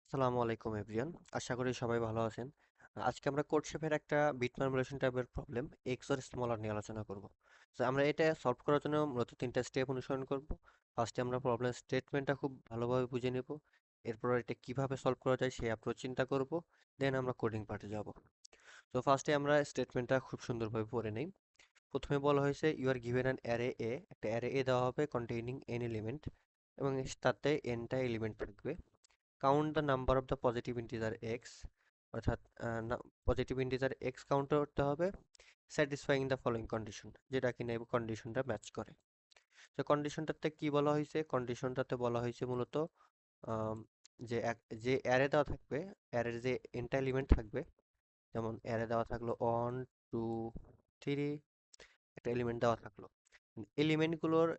আসসালামু আলাইকুম এভরিওয়ান। আশা করি সবাই ভালো আছেন। আজকে আমরা কোড শেপের একটা বিট ম্যানিপুলেশন টাইপের প্রবলেম এক্সঅর স্মলার নিয়ে আলোচনা করব। তো আমরা এটা সলভ করার জন্য মূলত তিনটা স্টেপ অনুসরণ করব। ফার্স্টে আমরা প্রবলেম স্টেটমেন্টটা খুব ভালোভাবে বুঝে নেব। এরপর এটা কিভাবে সলভ করা যায় সেই অ্যাপ্রোচ চিন্তা করব। দেন আমরা কোডিং পার্টে যাব। তো ফার্স্টে আমরা স্টেটমেন্টটা খুব সুন্দরভাবে পড়ে নেই। প্রথমে বলা হয়েছে you are given an array A, একটা অ্যারে এ দেওয়া হবে কন্টেইনিং এন এলিমেন্ট এবং তাতে এনটা এলিমেন্ট থাকবে। Count the number of the positive integer x, অর্থাৎ পজিটিভ ইন্টিজার এক্স কাউন্ট করতে হবে স্যাটিসফাইং দ্য ফলোয়িং কন্ডিশন, যেটা কিনা এই কন্ডিশনটা ম্যাচ করে। তো কন্ডিশনটাতে কি বলা হয়েছে? কন্ডিশনটাতে বলা হয়েছে মূলত আম, যে অ্যারে দেওয়া থাকবে, অ্যারের যে এনটা এলিমেন্ট থাকবে, যেমন অ্যারে দেওয়া থাকলো 1 2 3, একটা এলিমেন্ট দেওয়া থাকলো। এলিমেন্টগুলোর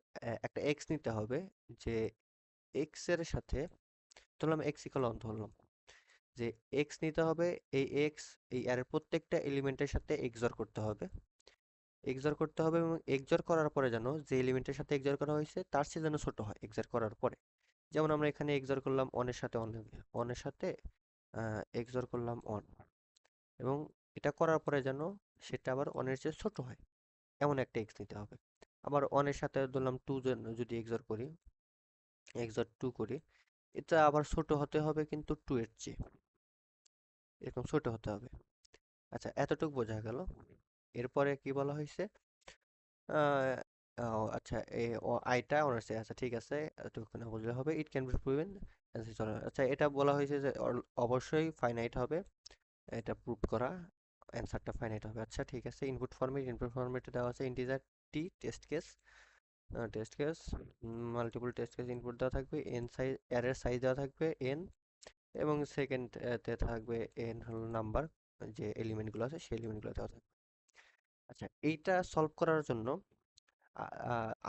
একটা এক্স নিতে হবে, যে এক্স এর সাথে ধরলাম এক্স ইকুয়াল 1 ধরলাম, যে এক্স নিতে হবে। এই এক্স এই অ্যারের প্রত্যেকটা এলিমেন্টের সাথে এক্সঅর করতে হবে, এক্সঅর করতে হবে, এবং এক্সঅর করার পরে যেন যে এলিমেন্টের সাথে এক্সঅর করা হয়েছে তার চেয়ে যেন ছোট হয় এক্সঅর করার পরে। যেমন আমরা এখানে এক্সঅর করলাম অনের সাথে অন, অনের সাথে এক্সঅর করলাম অন, এবং এটা করার পরে যেন সেটা আবার অনের চেয়ে ছোট হয়, এমন একটা এক্স নিতে হবে। আবার অনের সাথে ধরলাম টু, যদি এক্সঅর করি, এক্সঅর টু করি, এটা আবার ছোট হতে হবে কিন্তু টু এর চেয়ে, এরকম ছোট হতে হবে। আচ্ছা, এতটুকু বোঝা গেল। এরপরে কি বলা হয়েছে? আহ, আচ্ছা, আইটা অনার্সে, আচ্ছা ঠিক আছে, এতটুকু না বুঝলে হবে। It can be proven. আচ্ছা, এটা বলা হয়েছে যে অবশ্যই ফাইনাইট হবে, এটা প্রুভ করা, অ্যান্সারটা ফাইনাইট হবে। আচ্ছা ঠিক আছে, ইনপুট ফরম্যাটে দেওয়া আছে integer T, test case multiple test case input দেওয়া থাকবে, এন সাইজ, অ্যারের সাইজ দেওয়া থাকবে এন, এবং সেকেন্ড তে থাকবে এন হলো নাম্বার, যে এলিমেন্টগুলো আছে সেই এলিমেন্টগুলো দেওয়া থাকবে। আচ্ছা, এইটা সলভ করার জন্য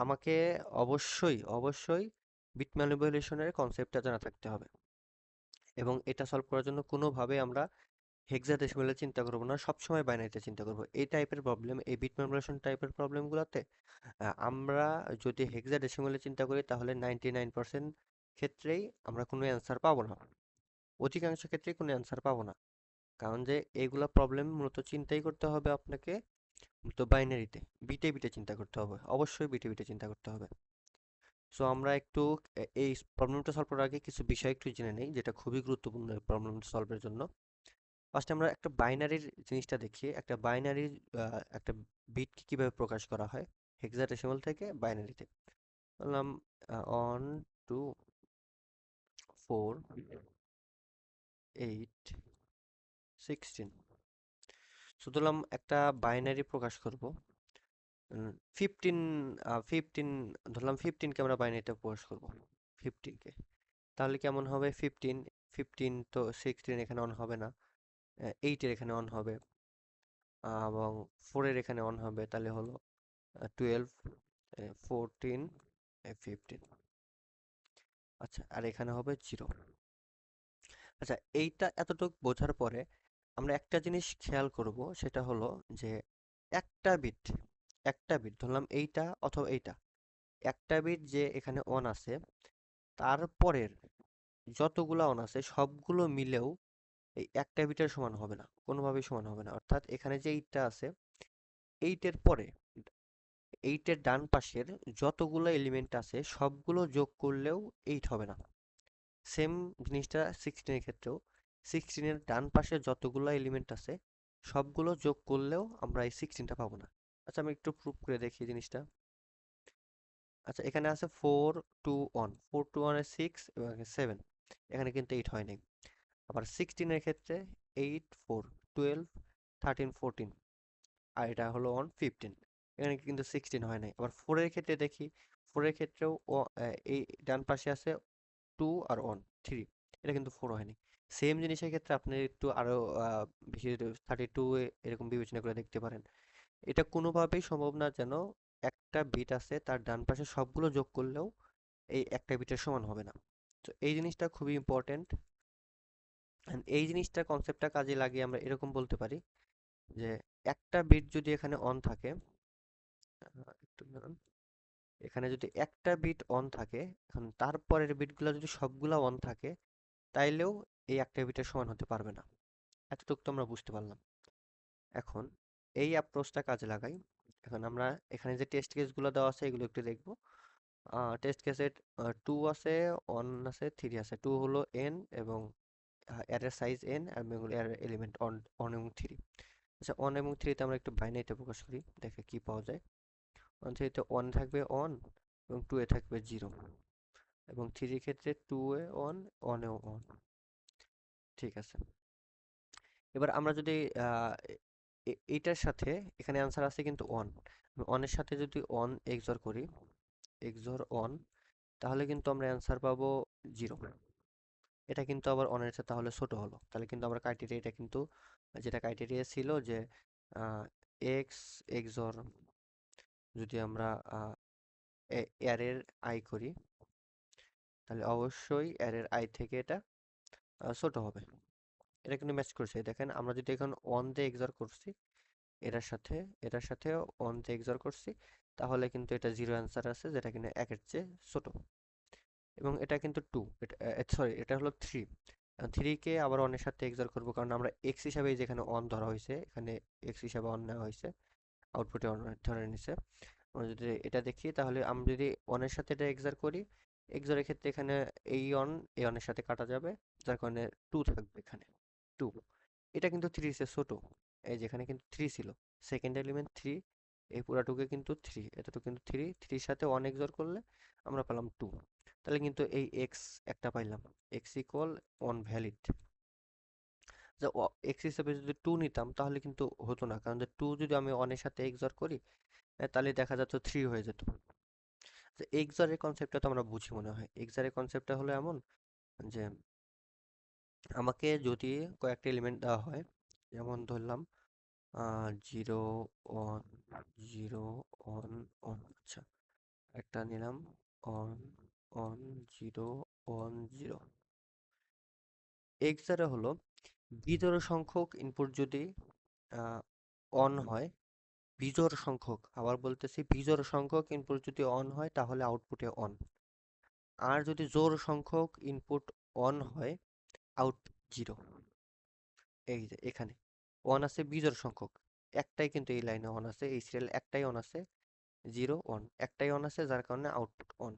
আমাকে অবশ্যই বিট ম্যানিপুলেশনের কনসেপ্টটা জানা থাকতে হবে, এবং এটা সলভ করার জন্য কোনোভাবে আমরা হেক্সাডেসিমালে চিন্তা করব না, সবসময় বাইনারিতে চিন্তা করব। এই টাইপের প্রবলেম, এই বিট ম্যানিপুলেশন টাইপের প্রবলেমগুলোতে আমরা যদি হেক্সাডেসিমালে চিন্তা করি তাহলে 99% ক্ষেত্রেই আমরা কোনো অ্যান্সার পাবো না, অধিকাংশ ক্ষেত্রেই কোনো অ্যান্সার পাবো না। কারণ যে এইগুলা প্রবলেম মূলত চিন্তাই করতে হবে আপনাকে, তো বাইনারিতে, বিটে বিটে চিন্তা করতে হবে, অবশ্যই বিটে বিটে চিন্তা করতে হবে। সো আমরা একটু এই প্রবলেমটা সলভ করার আগে কিছু বিষয় একটু জেনে নেই, যেটা খুবই গুরুত্বপূর্ণ এই প্রবলেমটা সলভের জন্য। ফার্স্টে আমরা একটা বাইনারির জিনিসটা দেখি। একটা বাইনারির একটা বিটকে কিভাবে প্রকাশ করা হয় হেক্সাডেসিমাল থেকে বাইনারিতে। বললাম 1 2 4 8 16। ধরলাম একটা বাইনারি প্রকাশ করব, 15, 15, ধরলাম 15কে আমরা বাইনারিতে প্রকাশ করব, 15কে। তাহলে কেমন হবে? 15 তো 16 এখানে অন হবে না, 8 এর এখানে অন হবে, এবং 4 এর এখানে অন হবে, তাহলে হলো 12, 14, 15। আচ্ছা, আর এখানে হবে 0। আচ্ছা, এইটা এতটুকু বোঝার পরে আমরা একটা জিনিস খেয়াল করব, সেটা হলো যে একটা বিট, একটা বিট ধরলাম এইটা অথবা এইটা, একটা বিট যে এখানে অন আছে, তারপরের যতগুলা অন আছে সবগুলো মিলেও এই একটা বিটের সমান হবে না, কোনোভাবেই সমান হবে না। অর্থাৎ এখানে যে এইটটা আছে, এইটের পরে, এইটের ডান পাশের যতগুলো এলিমেন্ট আছে সবগুলো যোগ করলেও এইট হবে না। সেম জিনিসটা 16 এর ক্ষেত্রেও, 16 এর ডান পাশে যতগুলো এলিমেন্ট আছে সবগুলো যোগ করলেও আমরা এই 16টা পাবো না। আচ্ছা, আমি একটু প্রুভ করে দেখি জিনিসটা। আচ্ছা, এখানে আছে 4 2 1, 4 2 1 এ 6 এবং 7, এখানে কিন্তু 8 হয় নাই। আবার 16 এর ক্ষেত্রে 8 4 12 13 14, আর এটা হলো 15, এখানে কিন্তু 16 হয় নাই। আবার 4 এর ক্ষেত্রে দেখি, 4 এর ক্ষেত্রেও এই ডান পাশে আছে 2 আর 1 3, এটা কিন্তু 4 হয়নি। সেম জিনিসের ক্ষেত্রে আপনি একটু আরো বেশি 32 এরকম বিবেচনা করে দেখতে পারেন। এটা কোনোভাবেই সম্ভব না যেন একটা বিট আছে তার ডান পাশে সবগুলো যোগ করলেও এই একটা বিটের সমান হবে না। তো এই জিনিসটা খুবই ইম্পর্টেন্ট। এই জিনিসটা কনসেপ্টটা কাজে লাগিয়ে আমরা এরকম বলতে পারি যে একটা বিট যদি এখানে অন থাকে, একটু দাঁড়ান, এখানে যদি একটা বিট অন থাকে, এখন তারপরের বিটগুলো যদি সবগুলা অন থাকে, তাইলেও এই একটা বিটের সমান হতে পারবে না। এতটুকু তো আমরা বুঝতে পারলাম। এখন এই অ্যাপ্রোচটা কাজে লাগাই। এখন আমরা এখানে যে টেস্ট কেসগুলো দেওয়া আছে এগুলো একটু দেখব। টেস্ট কেসে 2 আছে, 1 আছে, 3 আছে। 2 হলো n এবং অ্যারের সাইজ n এবং অ্যারের এলিমেন্ট 1 এবং 3। আচ্ছা, 1 এবং 3 তে আমরা একটু বাইনারিতে প্রকাশ করি, দেখে কি পাওয়া যায়। 1 3 তে 1 থাকবে 1 এবং 2 এ থাকবে 0 এবং 3 এর ক্ষেত্রে 2 এ 1, 1 এও 1। ঠিক আছে। এবার আমরা যদি এইটার সাথে এখানে অ্যান্সার আছে কিন্তু 1, 1 এর সাথে যদি 1 XOR করি, XOR 1, তাহলে কিন্তু আমরা অ্যান্সার পাবো 0। এটা কিন্তু আবার 1 এর সাথে তাহলে ছোট হলো। তাহলে কিন্তু আমরা ক্রাইটেরিয়া, এটা কিন্তু যেটা ক্রাইটেরিয়া ছিল যে x XOR, যদি আমরা অ্যারের আই করি তাহলে অবশ্যই অ্যারের আই থেকে এটা ছোট হবে। এটা কিন্তু ম্যাচ করছে, দেখেন আমরা যদি এখন 1 দিয়ে এক্সঅর করছি এটার সাথে 1 দিয়ে এক্সঅর করছি, তাহলে কিন্তু এটা 0 অ্যান্সার আছে, যেটা কিনা 1 এর চেয়ে ছোট। এবং এটা কিন্তু 2, সরি এটা হলো 3। 3 কে আবার 1 এর সাথে এক্সঅর করব, কারণ আমরা x হিসাবে যেখানে 1 ধরা হয়েছে, এখানে x হিসাবে 1 নেওয়া হয়েছে, আউটপুটে 1 ধরে নিছে। আমরা যদি এটা দেখি তাহলে আমরা যদি 1 এর সাথে এটা এক্সঅর করি, এক্সঅর এর ক্ষেত্রে এখানে এই 1 এর সাথে কাটা যাবে, যার কারণে 2 থাকবে এখানে, 2। এটা কিন্তু 3 এর চেয়ে ছোট। এই যেখানে কিন্তু 3 ছিল, সেকেন্ড এলিমেন্ট 3, এই পুরাটুকে কিন্তু 3, এতটুকু কিন্তু 3, 3 এর সাথে 1 এক্সঅর করলে আমরা পেলাম 2। তাহলে কিন্তু এই x একটা পাইলাম, x ইকুয়াল 1 ভ্যালিড। যে x হিসেবে যদি 2 নিতাম তাহলে কিন্তু হতো না, কারণ যে 2 যদি আমি 1 এর সাথে এক্সঅর করি, তাহলে দেখা যেত 3 হয়ে যেত। তো এক্সঅর এর কনসেপ্টটা তো আমরা বুঝি মনে হয়। এক্সঅর এর কনসেপ্টটা হলো এমন যে আমাকে যদি কয়েকটা এলিমেন্ট দেওয়া হয়, যেমন ধরলাম 0 1 0 1 1, আচ্ছা একটা নিলাম 1 1 0 1 0। এক্সঅর হলো বিজোড় সংখ্যক ইনপুট যদি অন হয়, বিজোড় সংখ্যক, আবার বলতেছি বিজোড় সংখ্যক ইনপুট যদি অন হয় তাহলে আউটপুটে অন। আর যদি জোড় সংখ্যক ইনপুট অন হয়, আউটপুট 0। এই যে এখানে 1 আছে বিজোড় সংখ্যক, একটাই কিন্তু এই লাইনে অন আছে, এই সিরিয়াল একটাই অন আছে, 0 1 একটাই অন আছে, যার কারণে আউটপুট অন,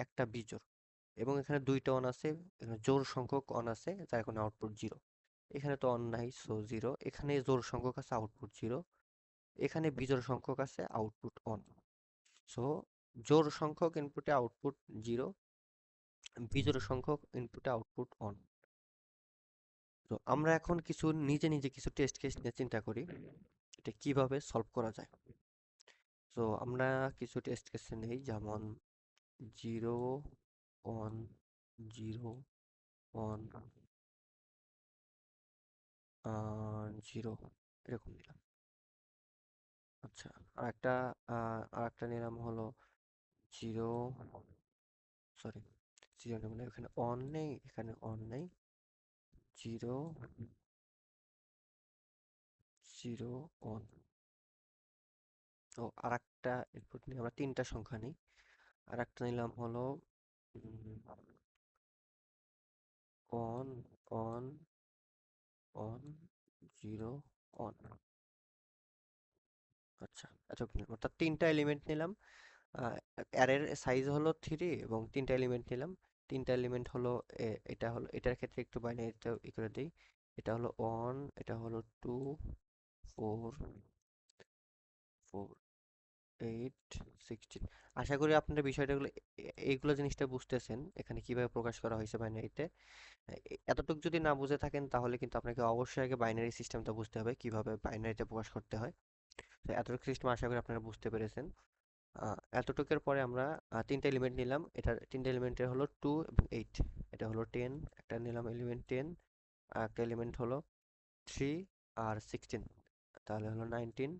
একটা বিজোড়। এবং এখানে দুইটা অন আছে, এখানে জোড় সংখ্যক অন আছে, যার কারণে আউটপুট 0। এখানে তো অন নাই, সো 0। এখানে জোড় সংখ্যক আছে, আউটপুট 0। এখানে বিজোড় সংখ্যক আছে, আউটপুট অন। সো জোড় সংখ্যক ইনপুটে আউটপুট 0, বিজোড় সংখ্যক ইনপুটে আউটপুট অন। তো আমরা এখন কিছু নিজে নিজে কিছু টেস্ট কেস নিয়ে চিন্তা করি, এটা কিভাবে সলভ করা যায়। তো আমরা কিছু টেস্ট কেস নেই, যেমন 0 1 0 1 0, এরকম নিলাম। আচ্ছা, আর একটা নিলাম হলো 0, সরি 0 নেব না, এখানে অন নেই, এখানে অন নেই, 0 0 1। ও আরেকটা ইনপুট নিয়ে আমরা তিনটা সংখ্যা নিই। আরেকটা নিলাম হলো অন অন অন 0 অন। আচ্ছা, এতটুকু নিলাম, অর্থাৎ তিনটা এলিমেন্ট নিলাম। অ্যারের সাইজ হলো 3 এবং তিনটা এলিমেন্ট নিলাম। তিনটা এলিমেন্ট হলো এটা হলো, এটার ক্ষেত্রে একটু বাইনারিতে ই করে দিই। এটা হলো 1, এটা হলো 2 4 4 8 16। আশা করি আপনারা বিষয়টাগুলো এইগুলো জিনিসটা বুঝতেছেন, এখানে কিভাবে প্রকাশ করা হয়েছে বাইনারিতে। এতটুকু যদি না বুঝে থাকেন তাহলে কিন্তু আপনাকে অবশ্যই আগে বাইনারি সিস্টেমটা বুঝতে হবে, কিভাবে বাইনারিতে প্রকাশ করতে হয়। তো এতটুকু সিস্টেম আশা করি আপনারা বুঝতে পেরেছেন। এতটুকুর পরে আমরা তিনটা এলিমেন্ট নিলাম, এটার তিনটা এলিমেন্টের হলো 2 এবং 8। এটা হলো 10, একটা নিলাম এলিমেন্ট 10, আর একটা এলিমেন্ট হলো 3 আর 16, তাহলে হলো 19,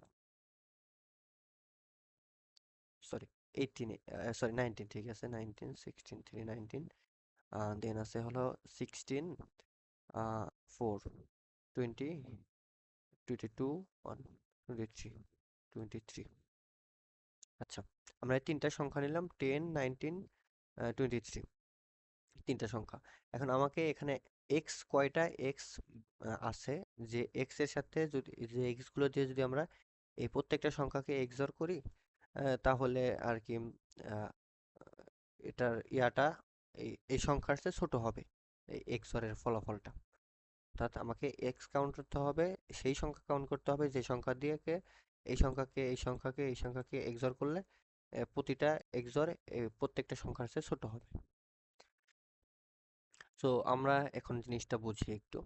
সরি 18, সরি 19, ঠিক আছে 19 16 3 19। দেন আছে হলো 16 4 20 22 1 23 23। আচ্ছা, আমরা এই তিনটা সংখ্যা নিলাম, 10 19 23, তিনটা সংখ্যা। এখন আমাকে এখানে এক্স কয়টা এক্স আছে, যে এক্স এর সাথে যদি যে এক্স গুলো দিয়ে যদি আমরা এই প্রত্যেকটা সংখ্যাকে এক্সঅর করি, তাহলে আর কি আহ, এটার ইয়াটা এই সংখ্যার চেয়ে ছোট হবে, এই এক্সঅর এর ফলাফলটা। অর্থাৎ আমাকে এক্স কাউন্ট করতে হবে, সেই সংখ্যা কাউন্ট করতে হবে যে সংখ্যা দিয়ে এই সংখ্যাকে এক্সঅর করলে প্রতিটা এক্সঅর প্রত্যেকটা সংখ্যার চেয়ে ছোট হবে। তো আমরা এখন জিনিসটা বুঝি একটু।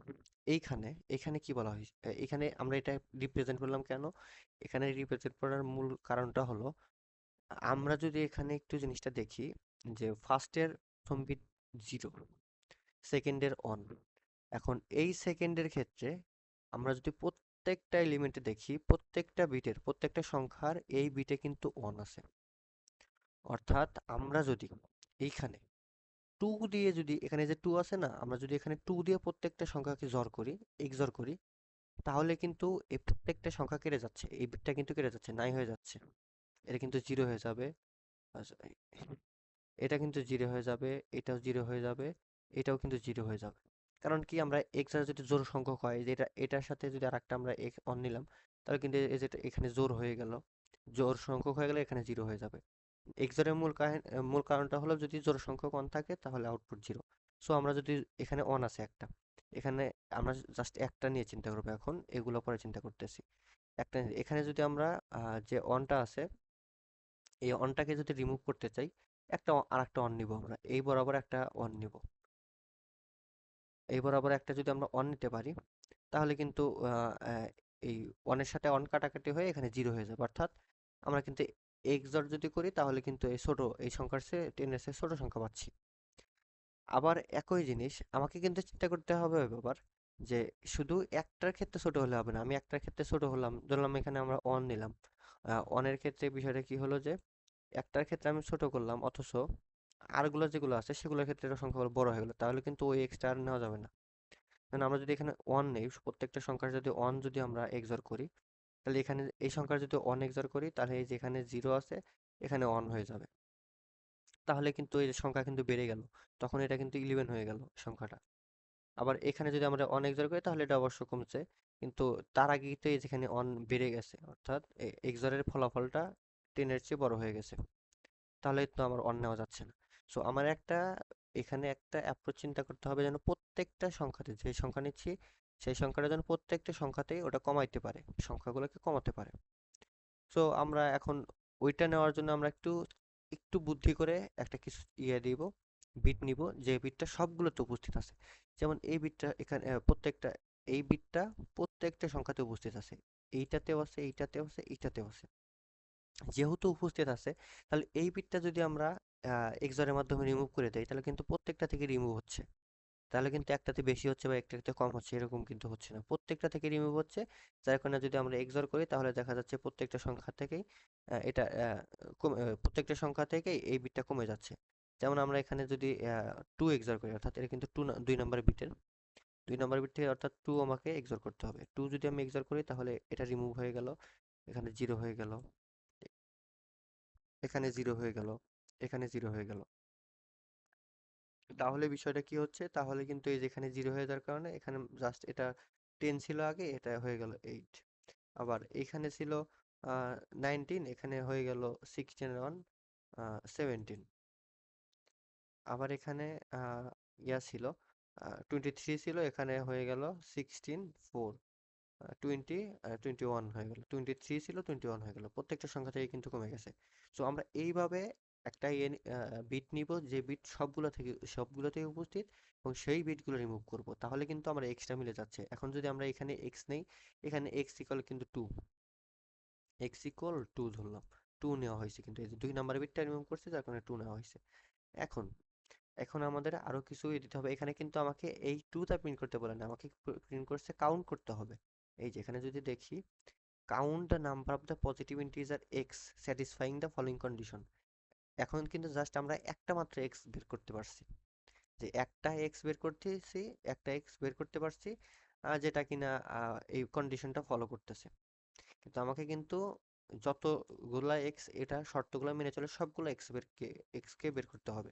এইখানে এখানে কি বলা হয়েছে, এখানে আমরা এটা রিপ্রেজেন্ট করলাম কেন? এখানে রিপ্রেজেন্ট করার মূল কারণটা হলো, আমরা যদি এখানে একটু জিনিসটা দেখি, যে ফার্স্টের প্রথম বিট 0, সেকেন্ডের 1। এখন এই সেকেন্ডের ক্ষেত্রে আমরা যদি প্রত্যেকটা এলিমেন্টে দেখি, প্রত্যেকটা বিটের প্রত্যেকটা সংখ্যার এই বিটে কিন্তু 1 আছে। অর্থাৎ আমরা যদি এইখানে 2 দিয়ে, যদি এখানে যে 2 আছে না, আমরা যদি এখানে 2 দিয়ে প্রত্যেকটা সংখ্যাকে জড় করি, এক্সঅর করি, তাহলে কিন্তু এই প্রত্যেকটা সংখ্যা কেটে যাচ্ছে, এই বিটটা কিন্তু কেটে যাচ্ছে, নাই হয়ে যাচ্ছে। এটা কিন্তু 0 হয়ে যাবে। আচ্ছা, এটা কিন্তু 0 হয়ে যাবে, এটাও 0 হয়ে যাবে, এটাও কিন্তু 0 হয়ে যাবে। কারণ কি, আমরা এক্স আর যদি জোড় সংখ্যক হয়, যে এটার সাথে যদি আরেকটা আমরা এক্স অন নিলাম, তাহলে কিন্তু এই যেটা এখানে জোড় হয়ে গেল, জোড় সংখ্যক হয়ে গেলে এখানে 0 হয়ে যাবে। এক্সর এর মূল কারণটা হলো, যদি জোড় সংখ্যক 1 থাকে তাহলে আউটপুট 0। সো আমরা যদি এখানে 1 আছে একটা, এখানে আমরা জাস্ট একটা নিয়ে চিন্তা করবো এখন, এগুলো পরে চিন্তা করতেছি। একটা এখানে যদি আমরা যে অনটা আছে, এই অনটাকে যদি রিমুভ করতে চাই, আর একটা অন নিব, আমরা এই বরাবর একটা অন নিব, এই বরাবর একটা যদি আমরা অন নিতে পারি, তাহলে কিন্তু এই অনের সাথে অন কাটাকাটি হয়ে এখানে 0 হয়ে যাবে। অর্থাৎ আমরা কিন্তু এক্সর যদি করি, তাহলে কিন্তু এই সংখ্যার চেয়ে 10 এর চেয়ে ছোট সংখ্যা পাচ্ছি। আবার একই জিনিস আমাকে কিন্তু চিন্তা করতে হবে আবার, যে শুধু একটার ক্ষেত্রে ছোট হলে হবে না। আমি একটার ক্ষেত্রে ছোট হলাম, ধরলাম এখানে আমরা অন নিলাম, অনের ক্ষেত্রে বিষয়টা কি হলো, যে একটার ক্ষেত্রে আমি ছোট করলাম, অথচ আরগুলো যেগুলো আছে সেগুলোর ক্ষেত্রে এটা সংখ্যাগুলো বড় হয়ে গেল, তাহলে কিন্তু ওই এক্সট্রা আর নেওয়া যাবে না। কারণ আমরা যদি এখানে ওয়ান নেই, প্রত্যেকটা সংখ্যার যদি ওয়ান যদি আমরা এক্সর করি, তাহলে এখানে এই সংখ্যার যদি ওয়ান এক্সর করি, তাহলে এই যেখানে 0 আছে এখানে ওয়ান হয়ে যাবে। তাহলে কিন্তু এই সংখ্যা কিন্তু বেড়ে গেল, তখন এটা কিন্তু 11 হয়ে গেল সংখ্যাটা। আবার এখানে যদি আমরা অন এক্সর করি, তাহলে এটা অবশ্য কমছে, কিন্তু তার আগেই তো এই যেখানে অন বেড়ে গেছে, অর্থাৎ এক্সরের ফলাফলটা 10 এর চেয়ে বড় হয়ে গেছে। তাহলে তো আমার অন নেওয়া যাচ্ছে না। সো আমার এখানে একটা অ্যাপ্রোচ চিন্তা করতে হবে, যেন প্রত্যেকটা সংখ্যাতে, যে সংখ্যা নিচ্ছি সেই সংখ্যাটা যেন প্রত্যেকটা সংখ্যাতেই ওটা কমাইতে পারে, সংখ্যাগুলোকে কমাতে পারে। সো আমরা এখন ওইটা নেওয়ার জন্য আমরা একটু একটু বুদ্ধি করে একটা কিছু দিব, বিট নিব, যে বিটটা সবগুলোতে উপস্থিত আছে। যেমন এই বিটটা এখানে এই বিটটা প্রত্যেকটা সংখ্যাতে উপস্থিত আছে, এইটাতেও আছে, এইটাতেও আছে, এইটাতেও আছে। যেহেতু উপস্থিত আছে, তাহলে এই বিটটা যদি আমরা এক্সরের মাধ্যমে রিমুভ করে দেই, তাহলে কিন্তু প্রত্যেকটা থেকে রিমুভ হচ্ছে। তাহলে কিন্তু একটাতে বেশি হচ্ছে বা একটাতে কম হচ্ছে, এরকম কিন্তু হচ্ছে না, প্রত্যেকটা থেকে রিমুভ হচ্ছে। যার কারণে যদি আমরা এক্সর করি, তাহলে দেখা যাচ্ছে প্রত্যেকটা সংখ্যা থেকেই প্রত্যেকটা সংখ্যা থেকেই এই বিটটা কমে যাচ্ছে। যেমন আমরা এখানে যদি 2 এক্সর করি, অর্থাৎ এটা কিন্তু 2 নম্বর বিটের, 2 নম্বর বিট থেকে, অর্থাৎ 2 আমাকে এক্সর করতে হবে। 2 যদি আমি এক্সর করি, তাহলে এটা রিমুভ হয়ে গেল, এখানে 0 হয়ে গেল, এখানে 0 হয়ে গেল, এখানে 0 হয়ে গেল। তাহলে বিষয়টা কি হচ্ছে, তাহলে কিন্তু এই যেখানে 0 হয়ে যাওয়ার কারণে এখানে জাস্ট এটা 10 ছিল আগে, এটা হয়ে গেল 8। আবার এখানে ছিল 19, এখানে হয়ে গেল 16 17। আবার এখানে ইয়া ছিল 23 ছিল, এখানে হয়ে গেল 16 4। 20 21 হয়ে গেল, 23 ছিল 21 হয়ে গেল, প্রত্যেকটা সংখ্যা থেকে কিন্তু কমে গেছে। সো আমরা এইভাবে একটা বিট নিব, যে বিট সবগুলোতেই উপস্থিত, এবং সেই বিটগুলো রিমুভ করব, তাহলে কিন্তু আমরা এক্সট্রা মিলে যাচ্ছে। এখন যদি আমরা এখানে এক্স নেই, এখানে এক্স ইকুয়াল কিন্তু 2, এক্স ইকুয়াল 2 ধরলাম, 2 নেওয়া হয়েছে, কিন্তু এই যে 2 নাম্বার বিটটা রিমুভ করছে, যার কারণে 2 নেওয়া হয়েছে। এখন এখন আমাদের আরো কিছু দিতে হবে। এখানে কিন্তু আমাকে এই 2 টা প্রিন্ট করতে বলে না, আমাকে প্রিন্ট করছে কাউন্ট করতে হবে। এই যে এখানে যদি দেখি, count the number of the positive integer x satisfying the following condition. এখন কিন্তু জাস্ট আমরা একটা মাত্র এক্স বের করতে পারছি, যে একটা এক্স বের করতেছি, একটা এক্স বের করতে পারছি, যেটা কিনা এই কন্ডিশনটা ফলো করতেছে। কিন্তু আমাকে কিন্তু যতগুলা এক্স এটা শর্তগুলো মেনে চলে, সবগুলো এক্স কে বের করতে হবে।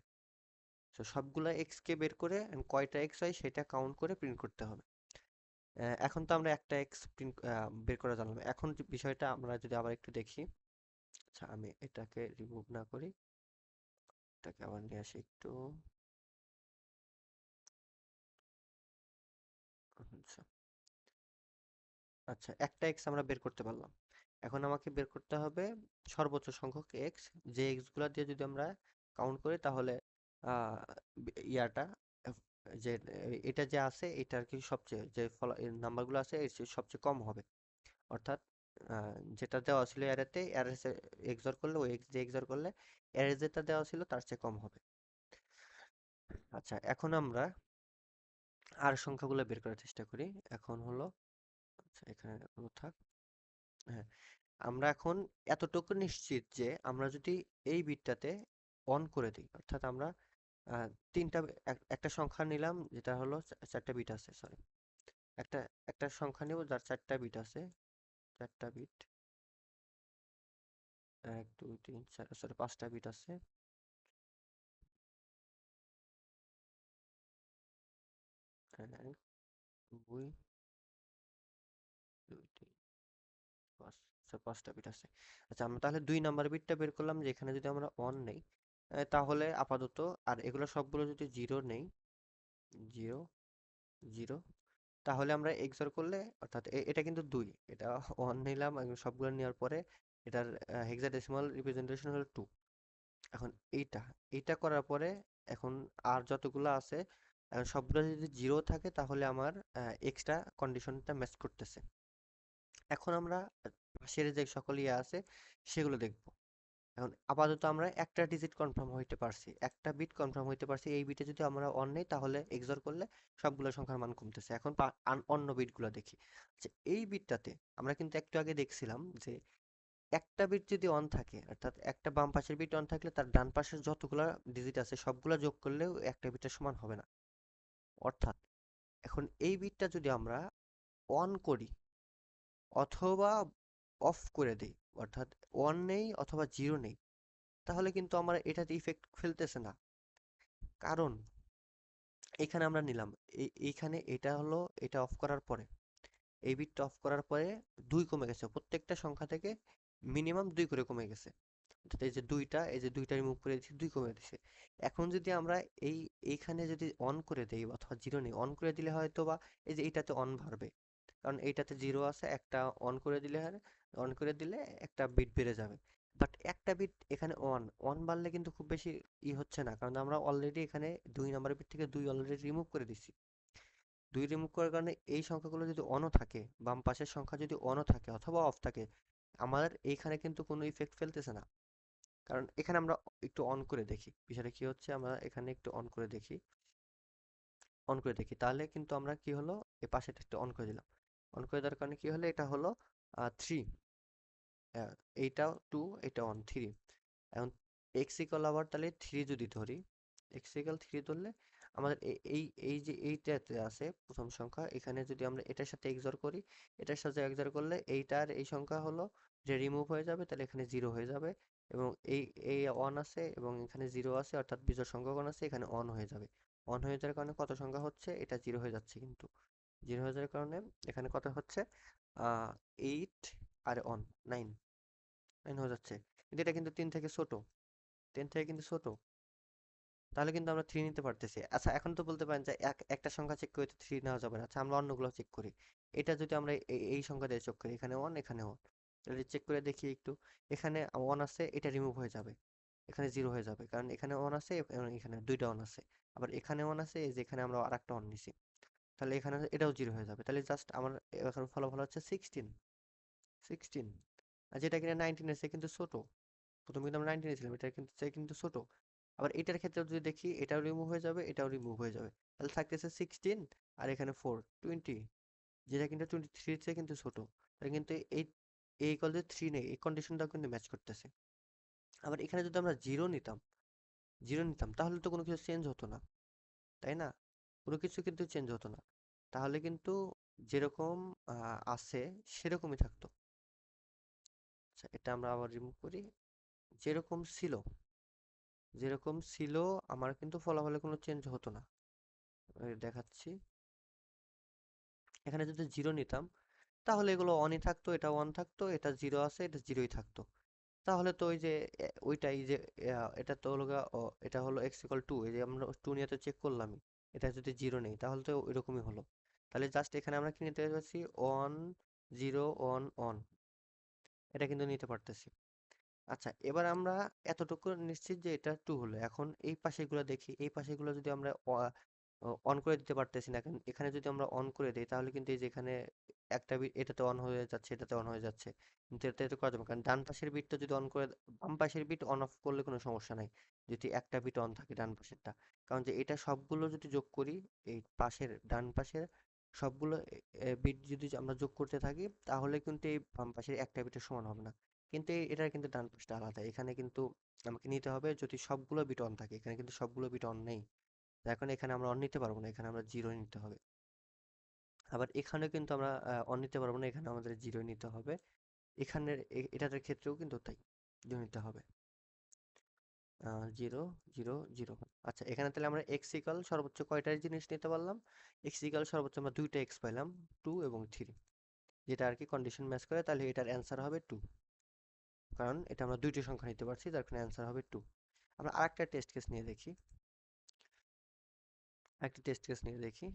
তো সবগুলা এক্স কে বের করে and কয়টা এক্স হয় সেটা কাউন্ট করে প্রিন্ট করতে হবে। এখন তো আমরা একটা এক্স প্রিন্ট বের করে জানলাম। এখন যে বিষয়টা আমরা যদি আবার একটু দেখি, আচ্ছা আমি এটাকে রিমুভ না করি, এটাকে আবার নিয়ে আসি একটু। আচ্ছা, আচ্ছা একটা এক্স আমরা বের করতে পারলাম। এখন আমাকে বের করতে হবে সর্বোচ্চ সংখ্যক এক্স, যে এক্স গুলা দিয়ে যদি আমরা কাউন্ট করি তাহলে আহ, ইয়াটা যে এটা যে আছে এটা আর কি সবচেয়ে যে নাম্বারগুলো আছে এর চেয়ে সবচেয়ে কম হবে। অর্থাৎ যেটা দেওয়া ছিল অ্যারেতে অ্যারে এক্সঅর করলে ওই এক্স দিয়ে এক্সঅর করলে অ্যারে যেটা দেওয়া ছিল তার চেয়ে কম হবে। আচ্ছা এখন আমরা আর সংখ্যাগুলো বের করার চেষ্টা করি। এখন হলো, আচ্ছা এখানে কোনো থাক। হ্যাঁ, আমরা এখন এতটুকু নিশ্চিত যে আমরা যদি এই বিটটাতে অন করে দিই, অর্থাৎ আমরা আহ, তিনটা একটা সংখ্যা নিলাম যেটা হলো চারটা বিট আছে, সরি, একটা একটা সংখ্যা নেব যার চারটা বিট আছে, চারটা বিট, এক দুই তিন চার, সরি পাঁচটা বিট আছে। এক দুই দুই তিন পাঁচ, আচ্ছা পাঁচটা বিট আছে। আচ্ছা আমরা তাহলে দুই নাম্বার বিটটা বের করলাম, যে এখানে যদি আমরা অন নেই তাহলে আপাতত, আর এগুলো সবগুলো যদি জিরো নেই, জিরো জিরো, তাহলে আমরা এক্সঅর করলে, অর্থাৎ এটা কিন্তু দুই, এটা ওয়ান নিলাম এবং সবগুলো নেওয়ার পরে এটার হেক্সাডেসিমাল রিপ্রেজেন্টেশন হলো টু। এখন এইটা এইটা করার পরে এখন আর যতগুলো আছে সবগুলো যদি জিরো থাকে তাহলে আমার এক্সট্রা কন্ডিশনটা ম্যাচ করতেছে। এখন আমরা পাশের যে সকল ইয়ে আছে সেগুলো দেখব। এখন আপাতত আমরা একটা ডিজিট কনফার্ম হইতে পারছি, একটা বিট কনফার্ম হইতে পারছি, এই বিটে যদি আমরা অন নেই তাহলে এক্সঅর করলে সবগুলো সংখ্যার মান কমতেছে। এখন অন্য বিটগুলো দেখি। আচ্ছা এই বিটটাতে আমরা কিন্তু একটু আগে দেখছিলাম যে একটা বিট যদি অন থাকে, অর্থাৎ একটা বাম পাশের বিট অন থাকলে তার ডান পাশের যতগুলা ডিজিট আছে সবগুলা যোগ করলেও একটা বিটের সমান হবে না। অর্থাৎ এখন এই বিটটা যদি আমরা অন করি অথবা অফ করে দিই, অর্থাৎ অন নেই অথবা জিরো নেই, তাহলে কিন্তু আমার এটাতে ইফেক্ট ফেলতেছে না। কারণ এখানে আমরা নিলাম এইখানে এটা হলো, এটা অফ করার পরে, এই বিটটা অফ করার পরে দুই কমে গেছে, প্রত্যেকটা সংখ্যা থেকে মিনিমাম দুই করে কমে গেছে। অর্থাৎ এই যে দুইটা রিমুভ করে দিচ্ছি, দুই কমে দিছে। এখন যদি আমরা এইখানে যদি অন করে দেই অথবা জিরো নেই, অন করে দিলে হয়তো বা এই যে এইটাতে অন বাড়বে, কারণ এইটাতে জিরো আছে, একটা অন করে দিলে অন করে দিলে একটা বিট বেড়ে যাবে। বাট একটা বিট এখানে অন অন বাড়লে কিন্তু খুব বেশি হচ্ছে না, কারণ আমরা অলরেডি এখানে দুই নাম্বার বিট থেকে দুই অলরেডি রিমুভ করে দিচ্ছি। দুই রিমুভ করার কারণে এই সংখ্যাগুলো যদি অনও থাকে, বাম পাশের সংখ্যা যদি অনও থাকে অথবা অফ থাকে, আমাদের এইখানে কিন্তু কোনো ইফেক্ট ফেলতেছে না। কারণ এখানে আমরা একটু অন করে দেখি বিষয়টা কি হচ্ছে, আমরা এখানে একটু অন করে দেখি, অন করে দেখি তাহলে কিন্তু আমরা কি হলো, এই পাশেটা একটু অন করে দিলাম, অন করে দেওয়ার কারণে কি হলো, এটা হলো থ্রি, এইটাও টু, এটা অন থ্রি। এখন এক্স ইকাল আবার তাহলে থ্রি যদি ধরি, এক্স ইকাল থ্রি ধরলে আমাদের এই যে এইটাতে আছে প্রথম সংখ্যা, এখানে যদি আমরা এটার সাথে এক্সঅর করি, এটার সাথে এক্সঅর করলে এইটার এই সংখ্যা হলো যে রিমুভ হয়ে যাবে, তাহলে এখানে জিরো হয়ে যাবে। এবং এই এই অন আছে এবং এখানে জিরো আছে, অর্থাৎ বিজোড় সংখ্যাগণ আছে, এখানে অন হয়ে যাবে। অন হয়ে যাওয়ার কারণে কত সংখ্যা হচ্ছে, এটা জিরো হয়ে যাচ্ছে, কিন্তু জিরো হয়ে যাওয়ার কারণে এখানে কত হচ্ছে, এইট আর অন নাইন, নাইন হয়ে যাচ্ছে। কিন্তু এটা কিন্তু তিন থেকে ছোট, টেন থেকে কিন্তু ছোট, তাহলে কিন্তু আমরা থ্রি নিতে পারতেছি। আচ্ছা এখন তো বলতে পারেন যে একটা সংখ্যা চেক করে থ্রি নেওয়া যাবে না, আচ্ছা আমরা অন্যগুলো চেক করি। এটা যদি আমরা এই সংখ্যা দিয়ে চেক করি, এখানে ওয়ান এখানে ওয়ান, তাহলে চেক করে দেখি একটু, এখানে ওয়ান আছে, এটা রিমুভ হয়ে যাবে, এখানে জিরো হয়ে যাবে, কারণ এখানে ওয়ান আছে এবং এখানে দুইটা ওয়ান আছে। আবার এখানে ওয়ান আছে, এই যে এখানে আমরা আর একটা ওয়ান নিছি, তাহলে এখানে এটাও জিরো হয়ে যাবে। তাহলে জাস্ট আমার এখন ফলাফল হচ্ছে সিক্সটিন, সিক্সটিন। আর যেটা কিনা নাইনটিনের চেয়ে কিন্তু ছোট, প্রথমে কিন্তু আমরা 19 নিয়েছিলাম, এটা কিন্তু কিন্তু ছোট। আবার এটার ক্ষেত্রে যদি দেখি, এটাও রিমুভ হয়ে যাবে, এটাও রিমুভ হয়ে যাবে, তাহলে থাকতেছে 16 আর এখানে 4, 20, যেটা কিন্তু 23 চেয়ে কিন্তু ছোট। তাই কিন্তু এই এই ইকুয়াল যে 3 নেই, এই কন্ডিশনটাও কিন্তু ম্যাচ করতেছে। আবার এখানে যদি আমরা জিরো নিতাম তাহলে তো কোনো কিছু চেঞ্জ হতো না, তাই না? কোনো কিছু কিন্তু চেঞ্জ হতো না, তাহলে কিন্তু যেরকম আছে সেরকমই থাকতো। আচ্ছা এটা আমরা আবার রিমুভ করি, যেরকম ছিল যেরকম ছিল আমার কিন্তু ফলাফলে কোনো চেঞ্জ হতো না। দেখাচ্ছি, এখানে যদি জিরো নিতাম তাহলে এগুলো অনই থাকতো, এটা ওয়ান থাকতো, এটা জিরো আছে, এটা জিরোই থাকতো। তাহলে তো ওই যে ওইটাই যে এটা তো হলো এটা হলো এক্স ইকুয়াল টু, এই যে আমরা টু নিয়ে তো চেক করলামই, এটা যদি জিরো নেই তাহলে তো এরকমই হলো। তাহলে জাস্ট এখানে আমরা কি নিতে পারছি, ওয়ান জিরো ওয়ান ওয়ান, এটা কিন্তু নিতে পারতেছি। আচ্ছা, এবার আমরা এতটুকু নিশ্চিত যে এটা টু হলো। এখন এই পাশেগুলো দেখি, এই পাশেগুলো যদি আমরা অন করে দিতে পারতেছি না, কারণ এখানে যদি আমরা অন করে দিই তাহলে কিন্তু এই যে এখানে একটা বিট এটাতে অন হয়ে যাচ্ছে, এটাতে অন হয়ে যাচ্ছে, কিন্তু এটাতে করা যাবে না। কারণ ডান পাশের বিটটা যদি অন করে, বাম পাশের বিট অন অফ করলে কোনো সমস্যা নাই, যদি একটা বিট অন থাকে ডান পাশেরটা। কারণ যে এটা সবগুলো যদি যোগ করি, এই পাশের ডান পাশের সবগুলো বিট যদি আমরা যোগ করতে থাকি তাহলে কিন্তু এই বাম পাশের একটা বিটের সমান হবে না। কিন্তু এটার কিন্তু ডান পাশটা আলাদা, এখানে কিন্তু আমাকে নিতে হবে যদি সবগুলো বিট অন থাকে, এখানে কিন্তু সবগুলো বিট অন নেই। এখন এখানে আমরা অন নিতে পারবো না, এখানে আমরা জিরো নিতে হবে। আবার এখানে কিন্তু আমরা অন নিতে পারবো না, এখানে আমাদের জিরো নিতে হবে। এখানের এটার ক্ষেত্রেও কিন্তু তাই, জিরো নিতে হবে। Zero zero zero. আচ্ছা, এখানে তাহলে আমরা এক্স ইকাল সর্বোচ্চ কয়টা জিনিস নিতে পারলাম, এক্স ইকাল সর্বোচ্চ আমরা দুইটা এক্স পাইলাম, টু এবং থ্রি, যেটা আর কি কন্ডিশন ম্যাচ করে, তাহলে এটার অ্যান্সার হবে টু। কারণ এটা আমরা দুইটি সংখ্যা নিতে পারছি, যার কারণে অ্যান্সার হবে টু। আমরা আরেকটা টেস্ট কেস নিয়ে দেখি, আরেকটা টেস্ট কেস নিয়ে দেখি।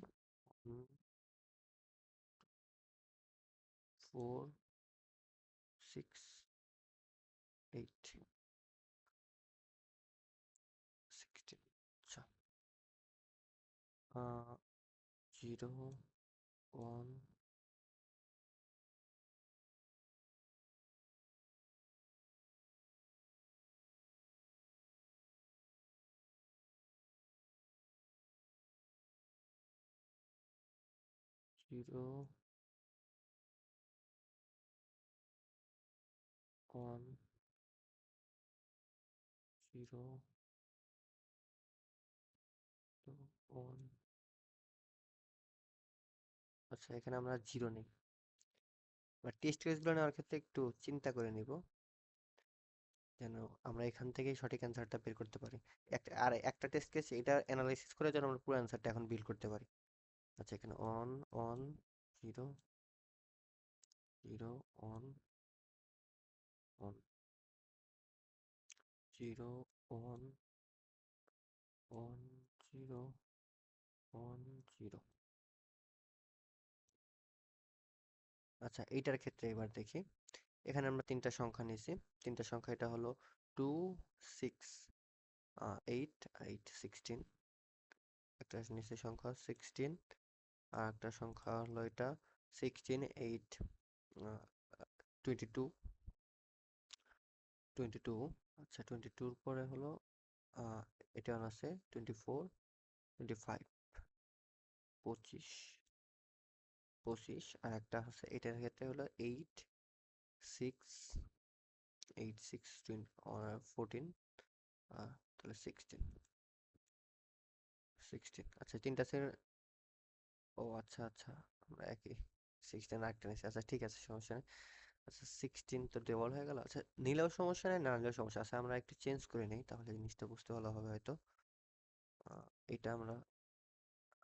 4 6 8 16। আচ্ছা, zero one zero one zero one. আচ্ছা, এখানে আমরা জিরো নেই, বা টেস্ট কেসগুলো নেওয়ার ক্ষেত্রে একটু চিন্তা করে নিব, যেন আমরা এখান থেকেই সঠিক অ্যান্সারটা বের করতে পারি। একটা আর একটা টেস্ট কেস এটা অ্যানালাইসিস করে যেন আমরা পুরো অ্যান্সারটা এখন বিল করতে পারি। আচ্ছা, এখানে one one zero zero one one zero one one zero one zero. আচ্ছা, এইটার ক্ষেত্রে এবার দেখি, এখানে আমরা তিনটা সংখ্যা নিয়েছি, তিনটা সংখ্যা এটা হলো two six eight eight sixteen, একটা নিচে সংখ্যা সিক্সটিন, আর একটা সংখ্যা হলো এটা sixteen eight twenty two, twenty two. আচ্ছা, টোয়েন্টি টুর পরে হলো আহ, এটা আছে টোয়েন্টি ফোর, টোয়েন্টি ফাইভ, পঁচিশ, পঁচিশ, আর একটা আছে এটার ক্ষেত্রে হলো eight six, eight six fourteen, তাহলে সিক্সটিন, সিক্সটিন। আচ্ছা, তিনটা ও আচ্ছা আচ্ছা, আমরা একই সিক্সটিন আরেকটা নিচ্ছি, আচ্ছা ঠিক আছে, সমস্যা নেই। আচ্ছা, সিক্সটিন তো ডবল হয়ে গেল, আচ্ছা নিলেও সমস্যা নেই, না নিলেও সমস্যা, আচ্ছা আমরা একটু চেঞ্জ করে নিই তাহলে জিনিসটা বুঝতে ভালো হবে হয়তো। এটা আমরা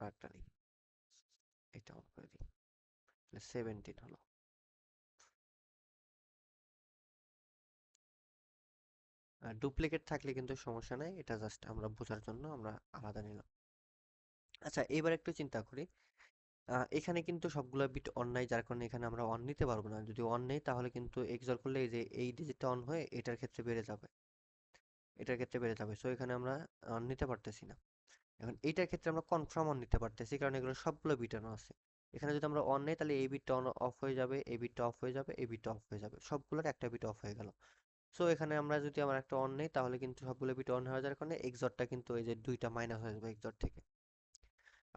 আরেকটা নিই, এটা অন করে দিই, তাহলে সেভেন্টিন হলো। ডুপ্লিকেট থাকলে কিন্তু সমস্যা নাই, এটা জাস্ট আমরা বোঝার জন্য আমরা আলাদা নিলাম। আচ্ছা, এবার একটু চিন্তা করি, এখানে কিন্তু সবগুলো বিট অন নাই, যার কারণে এখানে আমরা অন নিতে পারবো না। যদি অন নেই তাহলে কিন্তু এক্সঅর করলে এই যে এই ডিজিটটা অন হয়ে এটার ক্ষেত্রে বেড়ে যাবে, এটার ক্ষেত্রে বেড়ে যাবে, সো এখানে আমরা অন নিতে পারতেছি না। এখন এইটার ক্ষেত্রে আমরা কনফার্ম অন নিতে পারতেছি, কারণ এগুলো সবগুলো বিট অন আছে। এখানে যদি আমরা অন নেই তাহলে এই বিটটা অন অফ হয়ে যাবে, এই বিটটা অফ হয়ে যাবে, এই বিটটা অফ হয়ে যাবে, সবগুলোর একটা বিট অফ হয়ে গেল। সো এখানে আমরা যদি আমার একটা অন নেই তাহলে কিন্তু সবগুলো বিট অন হয়ে যাওয়ার কারণে এক্সরটা কিন্তু এই যে দুইটা মাইনাস হয়ে যাবে এক্সর থেকে।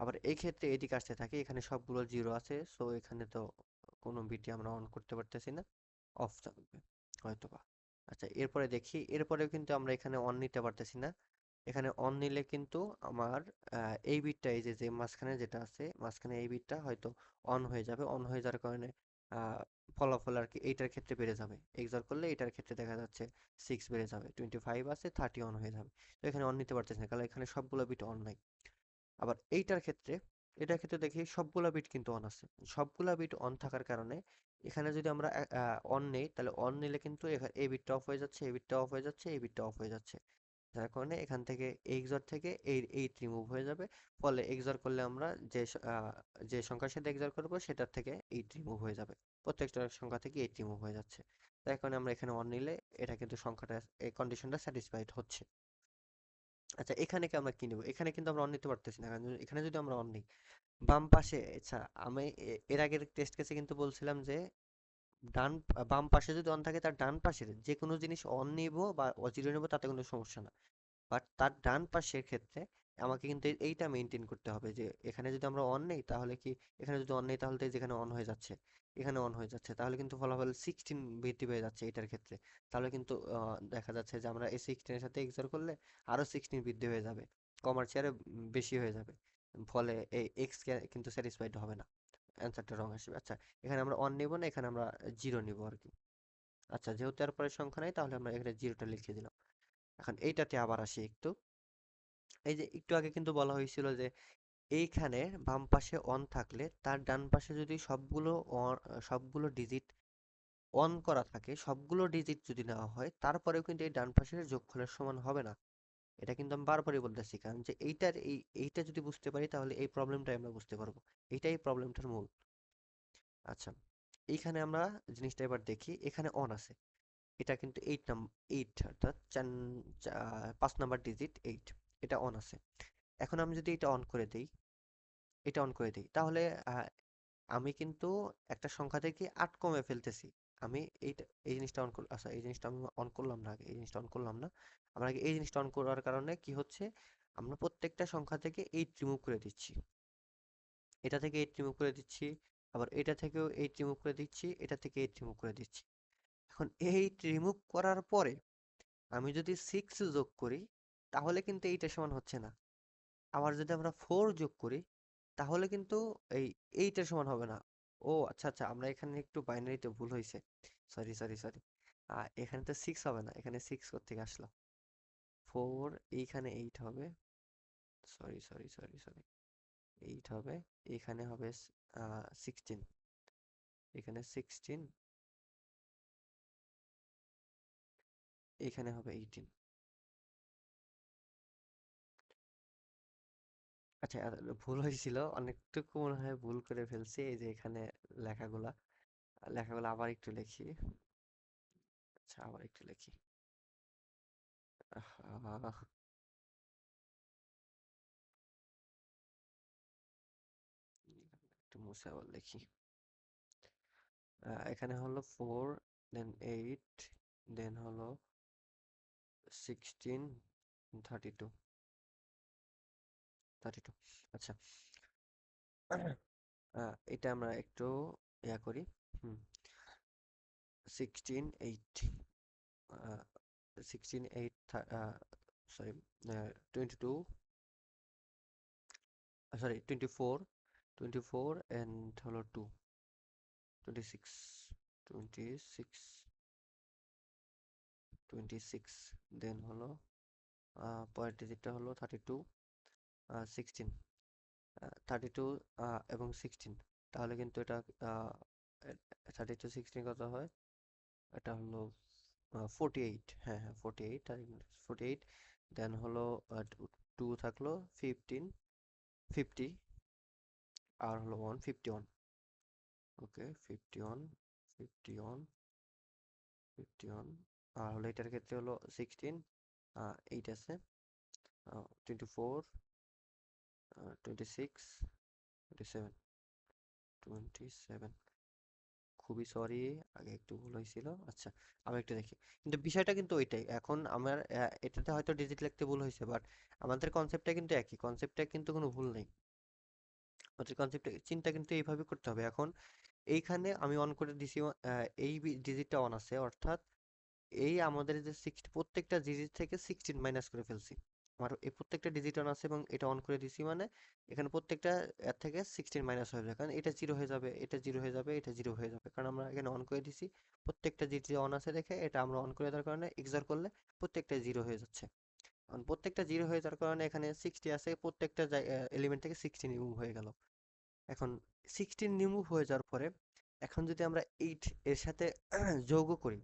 আবার এই ক্ষেত্রে এদিকে আসতে থাকে, এখানে সবগুলো জিরো আছে, সো এখানে তো কোনো বিটই আমরা অন করতে পারতেছি না, অফ থাকবে হয়তোবা। আচ্ছা, এরপরে দেখি, এরপরেও কিন্তু আমরা এখানে অন নিতে পারতেছি না। এখানে অন নিলে কিন্তু আমার এই বিটটা, এই যে যে মাঝখানে যেটা আছে, মাঝখানে এই বিটটা হয়তো অন হয়ে যাবে, অন হয়ে যাওয়ার কারণে আহ, ফলাফল আর কি এইটার ক্ষেত্রে বেড়ে যাবে। এক্সঅর করলে এটার ক্ষেত্রে দেখা যাচ্ছে 6 বেড়ে যাবে, 25 আছে 30 অন হয়ে যাবে। তো এখানে অন নিতে পারতেছি না কারণ এখানে সবগুলো বিট অন নাই। আবার এটার ক্ষেত্রে দেখি সবগুলা বিট কিন্তু অন আছে। সবগুলা বিট অন থাকার কারণে এখানে যদি আমরা অন নেই, তাহলে অন নিলে কিন্তু এই বিটটা অফ হয়ে যাচ্ছে, এই বিটটা অফ হয়ে যাচ্ছে, এই বিটটা অফ হয়ে যাচ্ছে। যার কারণে এখান থেকে এক্সর থেকে এইট রিমুভ হয়ে যাবে। ফলে এক্সর করলে আমরা যে সংখ্যার সাথে এক্সর করবো সেটার থেকে এইট রিমুভ হয়ে যাবে। প্রত্যেকটা সংখ্যা থেকে এইট রিমুভ হয়ে যাচ্ছে। তার কারণে আমরা এখানে অন নিলে এটা কিন্তু সংখ্যাটা, এই কন্ডিশনটা স্যাটিসফাইড হচ্ছে। আচ্ছা, এখানে কি আমরা কি নেবো? এখানে কিন্তু আমরা অন নিতে পারতেছি না, কারণ এখানে যদি আমরা অন নিই বাম পাশে, আচ্ছা আমি এর আগের টেস্ট কেসে কিন্তু বলছিলাম যে বাম পাশে যদি অন থাকে তার ডান পাশের যে কোনো জিনিস অন নিব বা অজিরো নিব তাতে কোনো সমস্যা না। বাট তার ডান পাশের ক্ষেত্রে আমাকে কিন্তু এইটা মেনটেন করতে হবে যে এখানে যদি আমরা অন নেই তাহলে কি, এখানে যদি অন নেই তাহলে তো এই যেখানে অন হয়ে যাচ্ছে, এখানে অন হয়ে যাচ্ছে, তাহলে কিন্তু ফলাফল 16 বৃদ্ধি পেয়ে যাচ্ছে এটার ক্ষেত্রে। তাহলে কিন্তু দেখা যাচ্ছে যে আমরা এই 16 এর সাথে এক্সর করলে আরো 16 বৃদ্ধি হয়ে যাবে, কমার চেয়ে আরো বেশি হয়ে যাবে। ফলে এই এক্স কিন্তু স্যাটিসফাইড হবে না, অ্যান্সারটা রং আসবে। আচ্ছা, এখানে আমরা অন নিব না, এখানে আমরা জিরো নিব আর কি। আচ্ছা, যেহেতু এর পরে সংখ্যা নাই তাহলে আমরা এখানে জিরোটা লিখে দিলাম। এখন এইটাতে আবার আসি একটু। এই যে একটু আগে কিন্তু বলা হয়েছিল যে এইখানে বাম পাশে অন থাকলে তার ডান পাশে যদি সবগুলো ডিজিট অন করা থাকে, সবগুলো ডিজিট যদি নেওয়া হয় তারপরেও কিন্তু এই ডান পাশের যোগফলের সমান হবে না। এটা কিন্তু আমি বারবারই বলতেছি, কারণ যে এইটা যদি বুঝতে পারি তাহলে এই প্রবলেমটাই আমরা বুঝতে পারবো। এইটাই প্রবলেমটার মূল। আচ্ছা, এইখানে আমরা জিনিসটা এবার দেখি, এখানে অন আছে, এটা কিন্তু এইট, অর্থাৎ 5 নাম্বার ডিজিট এইট, এটা অন আছে। এখন আমি যদি এটা অন করে দিই তাহলে আহ, আমি কিন্তু একটা সংখ্যা থেকে 8 কমে ফেলতেছি। আমি এই জিনিসটা অন করলাম, আচ্ছা এই জিনিসটা আমি অন করলাম না, আগে এই জিনিসটা অন করলাম না। আমরা আগে এই জিনিসটা অন করার কারণে কি হচ্ছে, আমরা প্রত্যেকটা সংখ্যা থেকে 8 রিমুভ করে দিচ্ছি। এটা থেকে 8 রিমুভ করে দিচ্ছি, আবার এটা থেকেও 8 রিমুভ করে দিচ্ছি, এটা থেকে 8 রিমুভ করে দিচ্ছি। এখন 8 রিমুভ করার পরে আমি যদি 6 যোগ করি তাহলে কিন্তু এইটা সমান হচ্ছে না। আবার যদি আমরা 4 যোগ করি তাহলে কিন্তু এই 8 এর সমান হবে না। ও আচ্ছা আচ্ছা, আমরা এখানে একটু বাইনারিতে ভুল হয়েছে। সরি সরি সরি, এখানে তো 6 হবে না, এখানে 6 কোত্থেকে আসলো? 4, এইখানে 8 হবে। সরি সরি সরি সরি, 8 হবে, এখানে হবে 16, এখানে 16, এখানে হবে 18। আচ্ছা, ভুল হয়েছিল অনেকটুকু, মনে হয় ভুল করে ফেলছি। এই যে এখানে লেখাগুলা লেখাগুলো আবার একটু লিখি। আচ্ছা, আবার একটু লিখি। আহ, একটু মুছে আবার লিখি। এখানে হলো 4, দেন 8, দেন হলো 16, 32, 32। আচ্ছা, এটা আমরা একটু করি। হুম, 16, 8, 16, 8, সরি, 22, সরি 24, 24 and হলো 2, 26, 26, 26, দেন হলো পরের ডিজিটটা হলো 32, 16, 32 এবং 16, তাহলে কিন্তু এটা 32 16 কত হয়, এটা হলো 48, হ্যাঁ হ্যাঁ 48, 48, দেন হলো 2 থাকলো 15, 50, আর হলো 1, 51। ওকে, 51, 51, 51, আর হলো এটার ক্ষেত্রে হলো 16, 8 আছে, 24, 26, 27, 27। খুবই সরি, আগে একটু ভুল হয়েছিল। আচ্ছা, আমি একটু দেখি, কিন্তু বিষয়টা কিন্তু ওইটাই। এখন আমার এটাতে হয়তো ডিজিট লিখতে ভুল হয়েছে, বাট আমাদের কনসেপ্টটা কিন্তু একই, কনসেপ্টটা কিন্তু কোনো ভুল নেই। আমাদের কনসেপ্ট চিন্তা কিন্তু এইভাবে করতে হবে। এখন এইখানে আমি অন করে দিছি, এই ডিজিটটা অন আছে, অর্থাৎ এই আমাদের যে 60, প্রত্যেকটা ডিজিট থেকে 16 মাইনাস করে ফেলছি। আমার এই প্রত্যেকটা ডিজিট অন আছে এবং এটা অন করে দিছি মানে এখানে প্রত্যেকটা এর থেকে 16 মাইনাস হয়ে যাবে, কারণ এটা জিরো হয়ে যাবে, এটা জিরো হয়ে যাবে, এটা জিরো হয়ে যাবে, কারণ আমরা এখানে অন করে দিছি। প্রত্যেকটা ডিজিট অন আছে দেখে এটা আমরা অন করে দেওয়ার কারণে এক্সঅর করলে প্রত্যেকটা জিরো হয়ে যাচ্ছে। কারণ প্রত্যেকটা জিরো হয়ে যাওয়ার কারণে এখানে 60 আছে, প্রত্যেকটা এলিমেন্ট থেকে 16 রিমুভ হয়ে গেল। এখন 16 রিমুভ হয়ে যাওয়ার পরে এখন যদি আমরা 8 এর সাথে যোগ করি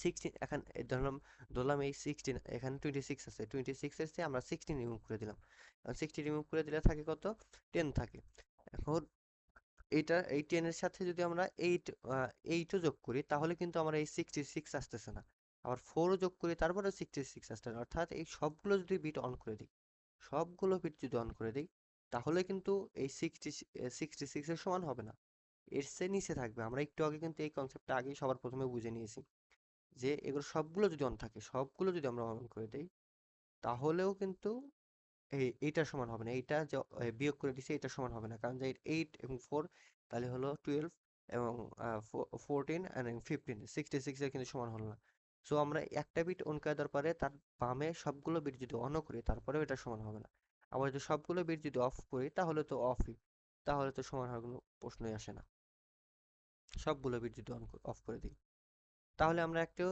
16, এখন ধরলাম ধরলাম এই 16 এখানে 26 আছে, 26 এর চেয়ে আমরা 16 রিমুভ করে দিলাম। 60 রিমুভ করে দিলে থাকে কত, 10 থাকে। এখন এই 10 এর সাথে যদি আমরা 8ও যোগ করি তাহলে কিন্তু আমরা এই 66 আসতেছে না, আবার 4ও যোগ করি তারপরে 66 আসতেছে না, অর্থাৎ এই সবগুলো যদি বিট অন করে দিই, সবগুলো বিট যদি অন করে দিই তাহলে কিন্তু এই 66 এর সমান হবে না, এর চেয়ে নিচে থাকবে। আমরা একটু আগে কিন্তু এই কনসেপ্টটা আগেই সবার প্রথমে বুঝে নিয়েছি যে এগুলো সবগুলো যদি অন থাকে, সবগুলো যদি আমরা অন করে দেই তাহলেও কিন্তু এইটার সমান হবে না, এইটা যে বিয়োগ করে দিছে এটার সমান হবে না, কারণ যে 8 এবং 4 তাহলে হলো 12 এবং 14 এবং 15, 66 এর কিন্তু সমান হলো না। সো আমরা একটা বিট অন করে দেওয়ার পরে তার বামে সবগুলো বিট যদি অনও করি তারপরেও এটা সমান হবে না। আবার যদি সবগুলো বিট যদি অফ করি তাহলে তো অফই, তাহলে তো সমান হওয়ার কোনো প্রশ্নই আসে না। সবগুলো বিট যদি অফ করে দিই তাহলে আমরা একটু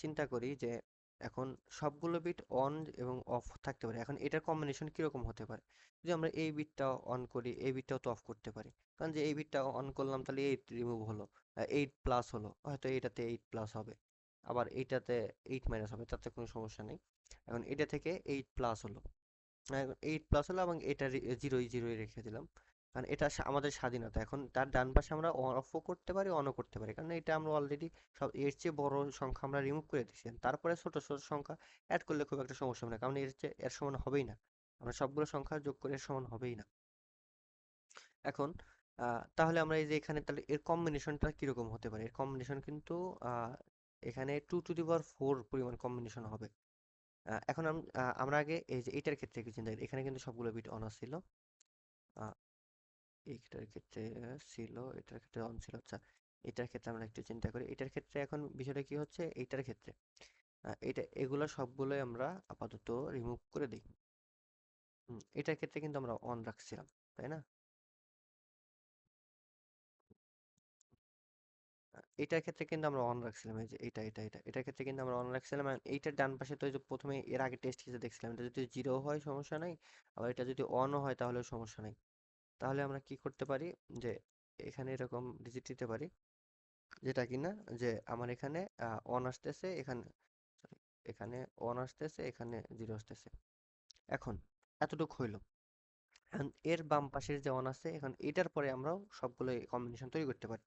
চিন্তা করি যে এখন সবগুলো বিট অন এবং অফ থাকতে পারে, এখন এটার কম্বিনেশন কিরকম হতে পারে। যদি আমরা এই বিটটা অন করি এই বিটটাও তো অফ করতে পারি, কারণ যে এই বিটটা অন করলাম তাহলে 8 রিমুভ হলো, 8 প্লাস হলো, হয়তো এটাতে 8 প্লাস হবে, আবার এইটাতে 8 মাইনাস হবে, তাতে কোনো সমস্যা নেই। এখন এটা থেকে 8 প্লাস হলো, 8 প্লাস হলো এবং এটা জিরোই জিরোই রেখে দিলাম, কারণ এটা আমাদের স্বাধীনতা। এখন তার ডান পাশে আমরা অফও করতে পারি অনও করতে পারি, কারণ এটা আমরা অলরেডি সব এর চেয়ে বড় সংখ্যা আমরা রিমুভ করে দিচ্ছি, তারপরে ছোট ছোট সংখ্যা অ্যাড করলে খুব একটা সমস্যা হবে না, কারণ এর চেয়ে এর সমান হবেই না, আমরা সবগুলো সংখ্যা যোগ করে এর সমান হবেই না। এখন তাহলে আমরা এই যে এখানে তাহলে এর কম্বিনেশনটা কিরকম হতে পারে, এর কম্বিনেশন কিন্তু এখানে 2 টু দি পাওয়ার 4 পরিমাণ কম্বিনেশন হবে। এখন আমরা আগে এই যে এটার ক্ষেত্রে একটু চিন্তা করি, এখানে কিন্তু সবগুলো বিট অন ছিল, এইটার ক্ষেত্রে ছিল, এটার ক্ষেত্রে অন ছিল, আচ্ছা এটার ক্ষেত্রে আমরা একটু চিন্তা করি, এটার ক্ষেত্রে এখন বিষয়টা কি হচ্ছে, এইটার ক্ষেত্রে এটা এগুলো সবগুলোই আমরা আপাতত রিমুভ করে দিই। এটার ক্ষেত্রে কিন্তু আমরা অন রাখছিলাম, তাই না? এটার ক্ষেত্রে কিন্তু আমরা অন রাখছিলাম, এই যে এটার ক্ষেত্রে কিন্তু আমরা অন রাখছিলাম, আর এইটার ডান পাশে তো এই যে প্রথমে এর আগে টেস্ট কেসে দেখছিলাম এটা যদি জিরো হয় সমস্যা নাই, আবার এটা যদি অনও হয় তাহলেও সমস্যা নাই। তাহলে আমরা কি করতে পারি যে এখানে এরকম ডিজিট দিতে পারি যেটা কিনা যে আমার এখানে অন আসতেছে, এখানে sorry, এখানে অন আসতেছে, এখানে জিরো আসতেছে। এখন এতটুক হইলো, এখন এর বাম পাশের যে অন আছে এখন এটার পরে আমরাও সবগুলো কম্বিনেশন তৈরি করতে পারি।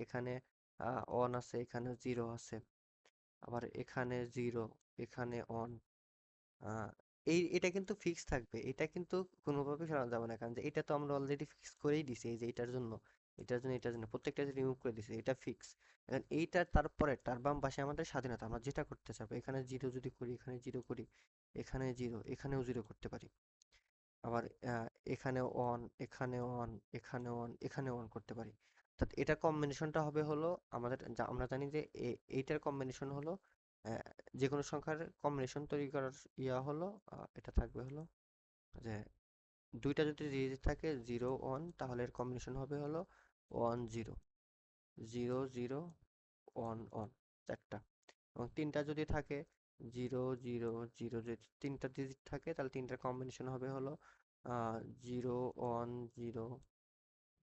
এখানে অন আছে, এখানে জিরো আছে, আবার এখানে জিরো, এখানে অন। আহ, এটা কিন্তু ফিক্স থাকবে, এটা কিন্তু কোনোভাবে সরানো যাবে না, কারণ যে এটা তো আমরা অলরেডি ফিক্স করেই দিছি, এই যে এটার জন্য প্রত্যেকটা রিমুভ করে দিছি, এটা ফিক্স। এখন এইটার তারপরে তার বাম পাশে আমাদের স্বাধীনতা, আমরা যেটা করতে চাবো, এখানে জিরো যদি করি, এখানে জিরো করি, এখানে জিরো, এখানেও জিরো করতে পারি, আবার এখানেও অন, এখানেও অন, এখানেও অন, এখানেও অন করতে পারি। অর্থাৎ এটা কম্বিনেশনটা হবে হলো আমাদের আমরা জানি যে এইটার কম্বিনেশন হলো আহ, যে কোনো সংখ্যার কম্বিনেশন তৈরি করার হলো এটা থাকবে হলো যে দুইটা যদি ডিজিট থাকে জিরো ওয়ান তাহলে এর কম্বিনেশন হবে হলো one zero, zero zero, one one, চারটা। এবং তিনটা যদি থাকে জিরো জিরো জিরো, যদি তিনটা ডিজিট থাকে তাহলে তিনটার কম্বিনেশন হবে হলো zero one zero,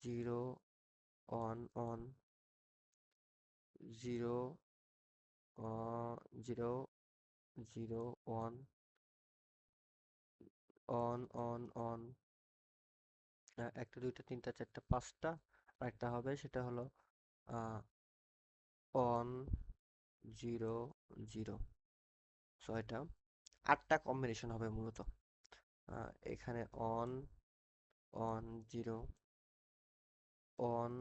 zero one one, zero zero zero one, on on on, একটা দুইটা তিনটা চারটা পাঁচটা, আর একটা হবে সেটা হলো অন জিরো জিরো। ছয়টা, আটটা কম্বিনেশন হবে মূলত। এখানে on on zero, on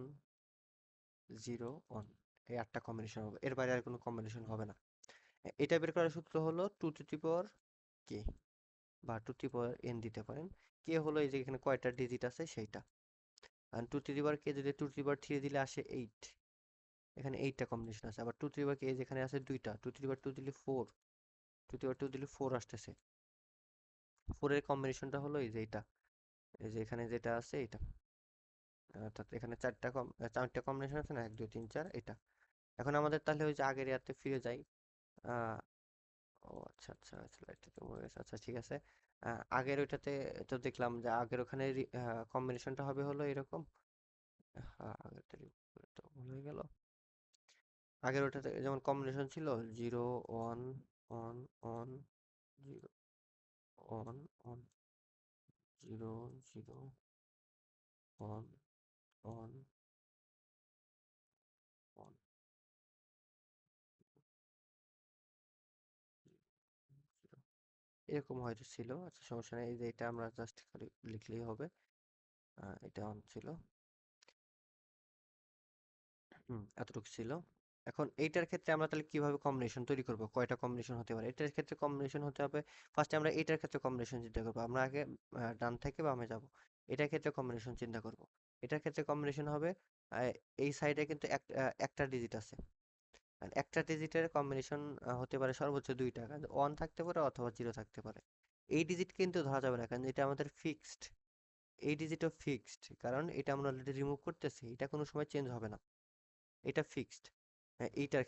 zero on, এই আটটা কম্বিনেশন হবে, এর বাইরে আর কোনো কম্বিনেশন হবে না। এটা বের করার সূত্র হলো 2 টু দি পাওয়ার কে বা 2 টু দি পাওয়ার এন দিতে পারেন। কে হলো এই যে এখানে কয়টা ডিজিট আছে সেইটা, আর 2 টু দি পাওয়ার কে যদি 2 টু দি পাওয়ার 3 দিলে আসে 8, এখানে 8টা কম্বিনেশন আছে। আবার 2 টু দি পাওয়ার কে যেখানে আছে দুইটা, 2 টু দি পাওয়ার 2 দিলে 4, টু দি পাওয়ার 2 দিলে 4 আসতেছে। 4 এর কম্বিনেশনটা হলো এই যে এটা, এই যে এখানে যেটা আছে এটা, অর্থাৎ এখানে চারটা কম্বিনেশন আছে না, 1 2 3 4 এটা। এখন আমাদের তাহলে ওই যে আগের ইয়াতে ফিরে যাই। আহ, ও আচ্ছা আচ্ছা, স্লাইডটা তো মরে গেছে, আচ্ছা ঠিক আছে। আগের ওইটাতে তো দেখলাম যে আগের ওখানে কম্বিনেশনটা হবে হলো এরকম। হ্যাঁ, আগের তো ভুল হয়ে গেল। আগের ওটাতে যেমন কম্বিনেশন ছিল 0 1 1 1 0 1 1 0 0 1 1 1 এরকম হয়তো ছিল। আচ্ছা সমস্যা নেই, এই যে এটা আমরা জাস্ট খালি লিখলেই হবে। এটা অন ছিল। এতটুকু ছিল। এখন এইটার ক্ষেত্রে আমরা তাহলে কিভাবে কম্বিনেশন তৈরি করব, কয়টা কম্বিনেশন হতে পারে এটার ক্ষেত্রে কম্বিনেশন হতে হবে। ফার্স্টে আমরা এটার ক্ষেত্রে কম্বিনেশন চিন্তা করবো, আমরা আগে ডান থেকে বামে যাব। এটার ক্ষেত্রে কম্বিনেশন চিন্তা করব। এটার ক্ষেত্রে কম্বিনেশন হবে এই সাইডে কিন্তু একটা ডিজিট আছে, আর একটা ডিজিটের কম্বিনেশন হতে পারে সর্বোচ্চ দুইটা, কারণ ওয়ান থাকতে পারে অথবা জিরো থাকতে পারে। এই ডিজিট কিন্তু ধরা যাবে না, কারণ এটা আমাদের ফিক্সড। এই ডিজিটও ফিক্সড, কারণ এটা আমরা অলরেডি রিমুভ করতেছি, এটা কোনো সময় চেঞ্জ হবে না। এটা ফিক্সড। এইটার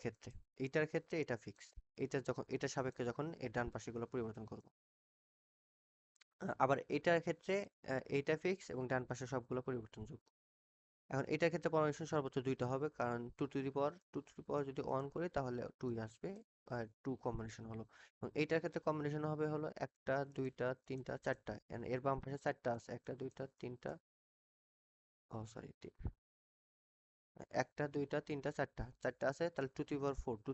ক্ষেত্রে, এটা ফিক্সড। এটা যখন এটার সাপেক্ষে যখন এর ডান পাশেগুলো পরিবর্তন করব। আবার এটার ক্ষেত্রে এইটা ফিক্স এবং ডান পাশে সবগুলো পরিবর্তনযোগ্য। এখন এটার ক্ষেত্রে কম্বিনেশন সর্বোচ্চ দুইটা হবে, কারণ টু টু দি পাওয়ার যদি অন করি তাহলে টুই আসবে, আর টু কম্বিনেশন হলো। এবং এইটার ক্ষেত্রে কম্বিনেশন হবে হলো একটা দুইটা তিনটা চারটা, এর বাম পাশে চারটা আছে, একটা দুইটা তিনটা, ও সরি, একটা দুইটা তিনটা চারটা, চারটা আছে, তাহলে two to the power four, two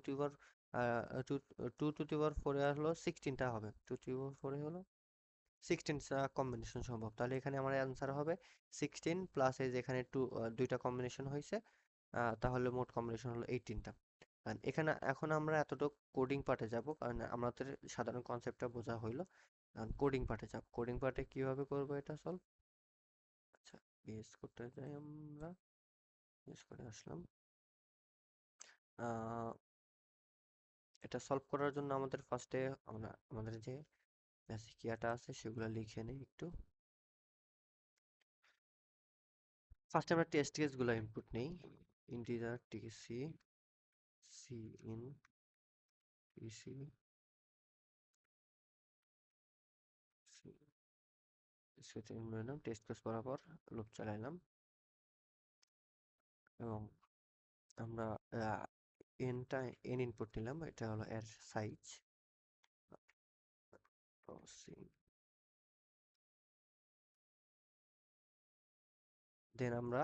two to the power ফোরে হলো 16টা হবে, টু টু দি পাওয়ার ফোরে হলো 16টা কম্বিনেশন সম্ভব। তাহলে এখানে আমার অ্যান্সার হবে 16 প্লাস এই যে এখানে দুইটা কম্বিনেশন হয়েছে, তাহলে মোট কম্বিনেশন হলো 18টা। এখানে এখন আমরা এতটুকু কোডিং পার্টে যাব, কারণ আমাদের সাধারণ কনসেপ্টটা বোঝা হইলো। কোডিং পার্টে যাব, কোডিং পার্টে কিভাবে করবো এটা সলভ। আচ্ছা, বিএস করতে যাই আমরা, বিএস করে আসলাম। আহ, এটা সলভ করার জন্য আমাদের ফার্স্টে আমরা আমাদের যে বেসিক ইয়াটা আছে সেগুলো লিখে নিই একটু। ফার্স্টে আমরা টেস্ট কেসগুলো ইনপুট নেই। Integer TC C in TC সেটা নিলাম, টেস্ট কেস বরাবর লুপ চালাইলাম, এবং আমরা এনটা এন ইনপুট নিলাম, এটা হলো এর সাইজ। দেন আমরা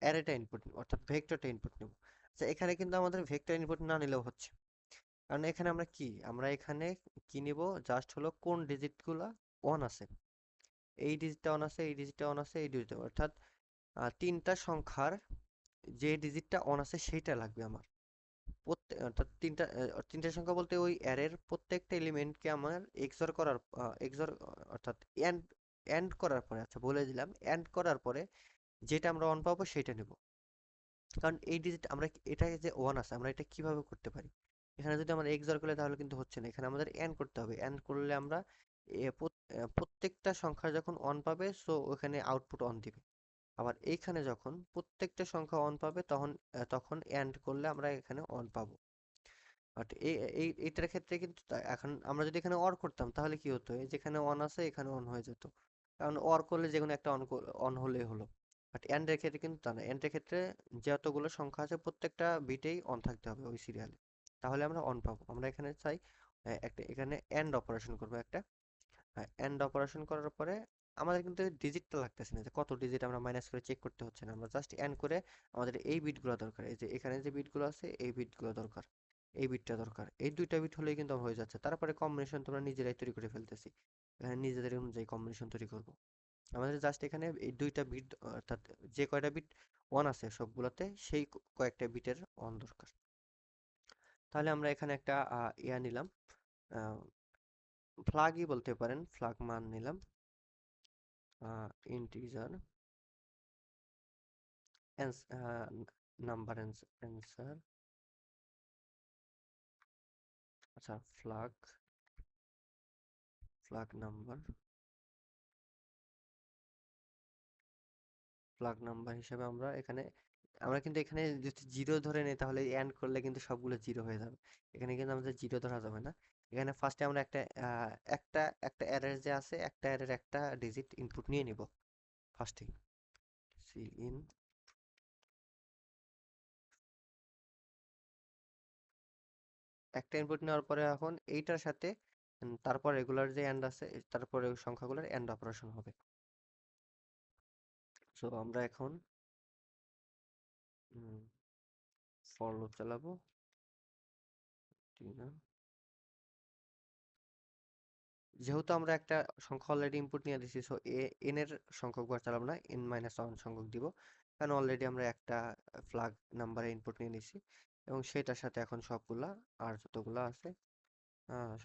অ্যারেটা ইনপুট নিব, অর্থাৎ ভেক্টরটা ইনপুট নেব। আচ্ছা এখানে কিন্তু আমাদের ভেক্টর ইনপুট না নিলেও হচ্ছে, কারণ এখানে আমরা এখানে কি নিব, জাস্ট হলো কোন ডিজিটগুলো অন আছে। এই ডিজিটটা অন আছে, এই ডিজিটটা অন আছে, এই ডিজিটটা, অর্থাৎ তিনটা সংখ্যার যে ডিজিটটা অন আছে সেইটা লাগবে আমার। অর্থাৎ তিনটা সংখ্যা বলতে ওই অ্যারের প্রত্যেকটা এলিমেন্টকে আমার এক্সঅর করার এক্সঅর অর্থাৎ এন্ড এন্ড করার পরে, আচ্ছা বলে দিলাম, এন্ড করার পরে যেটা আমরা অন পাবো সেটা নেব। কারণ এই ডিজিট আমরা এটা যে ওয়ান আছে, আমরা এটা কিভাবে করতে পারি, এখানে যদি আমরা এক্সঅর করলে তাহলে কিন্তু হচ্ছে না, এখানে আমাদের এন্ড করতে হবে। এন্ড করলে আমরা প্রত্যেকটা সংখ্যা যখন অন পাবে সো ওখানে আউটপুট অন দিবে। আবার এইখানে যখন প্রত্যেকটা সংখ্যা অন পাবে তখন তখন এন্ড করলে আমরা এখানে অন পাবো। বাট এইটার ক্ষেত্রে কিন্তু এখন আমরা যদি এখানে অর করতাম তাহলে কি হতো, এই যেখানে অন আছে এখানে অন হয়ে যেত, কারণ অর করলে যে কোনো একটা অন অন হলেই হলো। বাট এন্ড এর ক্ষেত্রে কিন্তু তা না, এন্ড এর ক্ষেত্রে যতগুলো সংখ্যা আছে প্রত্যেকটা বিটেই অন থাকতে হবে ওই সিরিয়ালে, তাহলে আমরা অন পাবো। আমরা এখানে চাই একটা এখানে এন্ড অপারেশন করবো একটা। এন্ড অপারেশন করার পরে আমাদের কিন্তু ডিজিটটা লাগতেছে না, যে কত ডিজিট আমরা মাইনাস করে চেক করতে হচ্ছে না, আমরা জাস্ট এন্ড করে আমাদের এই বিটগুলো দরকার, এই যে এখানে যে বিটগুলো আছে এই বিটগুলো দরকার, এই বিটটা দরকার, এই দুইটা বিট হলেই কিন্তু হয়ে যাচ্ছে। তারপরে কম্বিনেশন তোমরা নিজেরাই তৈরি করে ফেলতেছি, এখানে নিজেদের অনুযায়ী কম্বিনেশন তৈরি করব। আমাদের জাস্ট এখানে এই দুইটা বিট, অর্থাৎ যে কয়টা বিট অন আছে সবগুলোতে সেই কয়েকটা বিটের অন দরকার। তাহলে আমরা এখানে একটা ইয়া নিলাম, ফ্লাগই বলতে পারেন, ফ্লাগ মান নিলাম, ইন্টিজার নাম্বার অ্যান্সার, আচ্ছা ফ্লাগ ফ্ল্যাগ নাম্বার হিসেবে আমরা কিন্তু এখানে যদি জিরো ধরে নিই তাহলে এন্ড করলে কিন্তু সবগুলো জিরো হয়ে যাবে। এখানে কিন্তু আমাদের জিরো ধরা যাবে না। এখানে ফার্স্টে আমরা একটা অ্যারের যে আছে একটা অ্যারের একটা ডিজিট ইনপুট নিয়ে নিব ফার্স্টে। সি ইন একটা ইনপুট নেওয়ার পরে এখন এইটার সাথে তারপর রেগুলার যে এন্ড আছে তারপরে ওই সংখ্যাগুলোর এন্ড অপারেশন হবে। সো আমরা এখন ফর লুপ চালাবো। ঠিক না, যেহেতু আমরা একটা সংখ্যা অলরেডি ইনপুট নিয়ে দিছি, সো এন এর সংখ্যক বার চালাবো না, এন মাইনাস ওয়ান সংখ্যক দিব, কারণ অলরেডি আমরা একটা ফ্ল্যাগ নাম্বারে ইনপুট নিয়ে নিছি এবং সেটার সাথে এখন সবগুলা আর যতগুলা আছে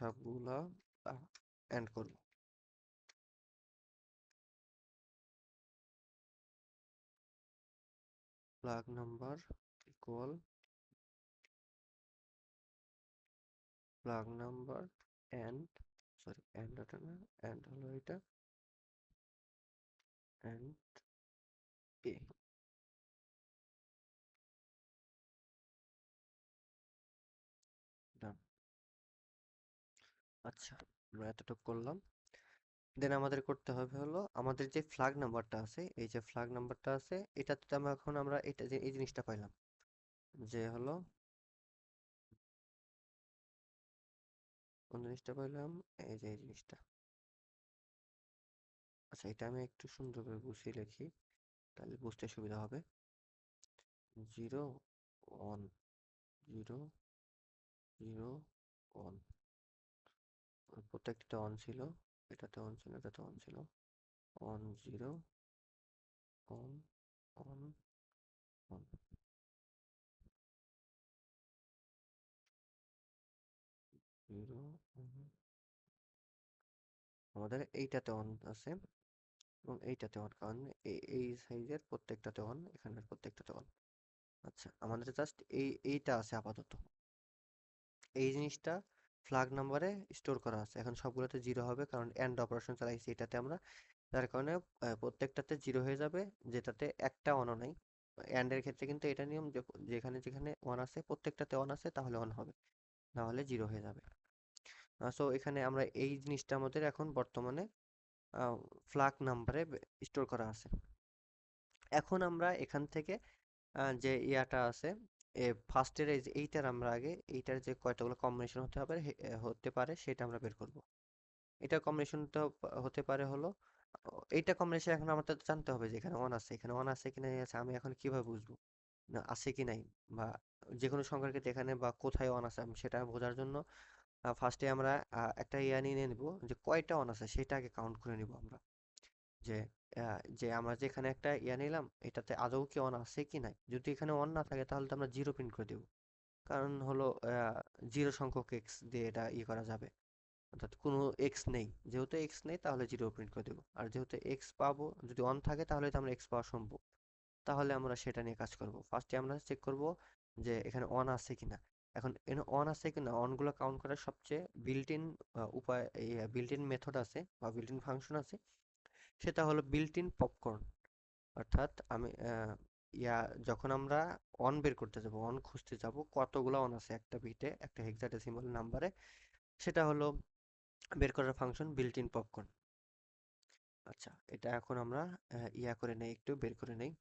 সবগুলা এন্ড করব। Flag number equal flag number and, sorry and ওটা না, এন্ড হলো এটা, এন্ড এ। আচ্ছা, আমরা এতটুকু করলাম। দেন আমাদের করতে হবে হলো আমাদের যে ফ্ল্যাগ নাম্বারটা আছে, এই যে ফ্ল্যাগ নাম্বারটা আছে এটাতে আমরা এটা যে এই জিনিসটা পাইলাম যে হলো কোন জিনিসটা পাইলাম, এই যে এই জিনিসটা। আচ্ছা, এটা আমি একটু সুন্দর করে গুছিয়ে লিখি তাহলে বুঝতে সুবিধা হবে। 0 1 0 0 1, প্রত্যেকটা অন ছিল, এটাতে অন ছিল, এটাতে অন ছিল, অন 0 অন অন অন 0 আমাদের এইটাতে অন আছে এবং এইটাতে অন, কারণ এই সাইজের প্রত্যেকটাতে অন, এখানের প্রত্যেকটাতে অন। আচ্ছা, আমাদের জাস্ট এইটা আছে আপাতত, এই জিনিসটা ফ্ল্যাগ নাম্বারে স্টোর করা আছে। এখন সবগুলোতে জিরো হবে কারণ এন্ড অপারেশন চালাইছি এটাতে আমরা, যার কারণে প্রত্যেকটাতে জিরো হয়ে যাবে, যেটাতে একটা অনও নাই। এন্ড এর ক্ষেত্রে কিন্তু এটা নিয়ম যে যেখানে যেখানে ওয়ান আছে প্রত্যেকটাতে অন আছে তাহলে অন হবে, না হলে জিরো হয়ে যাবে। সো এখানে আমরা এই জিনিসটা আমাদের এখন বর্তমানে ফ্ল্যাগ নাম্বারে স্টোর করা আছে। এখন আমরা এখান থেকে যে ইয়াটা আছে ফার্স্টের এই যে এইটার আমরা আগে এইটার যে কয়টাগুলো কম্বিনেশন হতে পারে সেটা আমরা বের করব। এটা কম্বিনেশন তো হতে পারে হলো এইটা কম্বিনেশন, এখন আমাদের তো জানতে হবে যে এখানে ওয়ান আছে, এখানে ওয়ান আছে কি নাই আছে আমি এখন কিভাবে বুঝবো না আছে কি নাই, বা যে কোনো সংখ্যার ক্ষেত্রে এখানে বা কোথায় ওয়ান আছে আমি সেটা বোঝার জন্য ফার্স্টে আমরা একটা ইয়া নিয়ে নিব যে কয়টা ওয়ান আছে সেটা আগে কাউন্ট করে নিব আমরা, যে আমরা যেখানে একটা ইয়া নিলাম এটাতে আদৌ কি অন আছে কি নাই, যদি এখানে অন না থাকে তাহলে তো আমরা জিরো প্রিন্ট করে দেবো, কারণ হলো জিরো সংখ্যক এক্স দিয়ে এটা ই করা যাবে, অর্থাৎ কোনো এক্স নেই, যেহেতু এক্স নেই তাহলে জিরো প্রিন্ট করে দেবো, আর যেহেতু এক্স পাবো যদি অন থাকে তাহলে তো আমরা এক্স পাওয়া সম্ভব, তাহলে আমরা সেটা নিয়ে কাজ করব। ফার্স্টে আমরা চেক করব যে এখানে অন আছে কিনা। এখন এখানে অন আছে কিনা, অনগুলো কাউন্ট করার সবচেয়ে বিল্ট ইন উপায়, বিল্ট ইন মেথড আছে বা বিল্ট ইন ফাংশন আছে, সেটা হলো বিল্ট ইন পপকর্ন। অর্থাৎ আমি ইয়া যখন আমরা অন বের করতে যাব, অন খুঁজতে যাব কতগুলো অন আছে একটা বিটে একটা হেক্সাডেসিমাল নাম্বারে, সেটা হলো বের করার ফাংশন বিল্ট ইন পপকর্ন। আচ্ছা, এটা এখন আমরা ইয়া করে নেই, একটু বের করে নেই।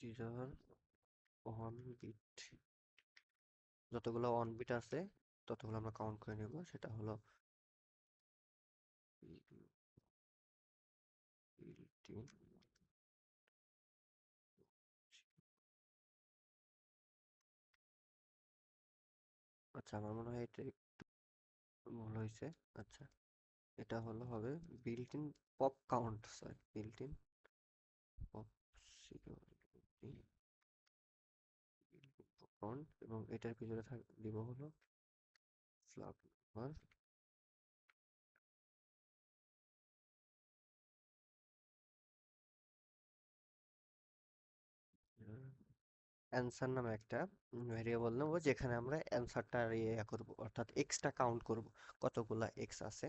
জিরোর অন বিট, যতগুলো অন বিট আছে ততগুলো আমরা কাউন্ট করে নেব, সেটা হলো built in। আচ্ছা, আমার মনে হয় এটা একটু ভুল হয়েছে। আচ্ছা, এটা হবে built in pop count, sorry built in pop security count, এবং এটার পিছনে দিব হলো ফ্ল্যাগ নাম্বার। অ্যান্সার নামে একটা ভেরিয়েবল নেবো যেখানে আমরা অ্যান্সারটা ইয়ে করবো, অর্থাৎ এক্সটা কাউন্ট করব কতগুলা এক্স আছে।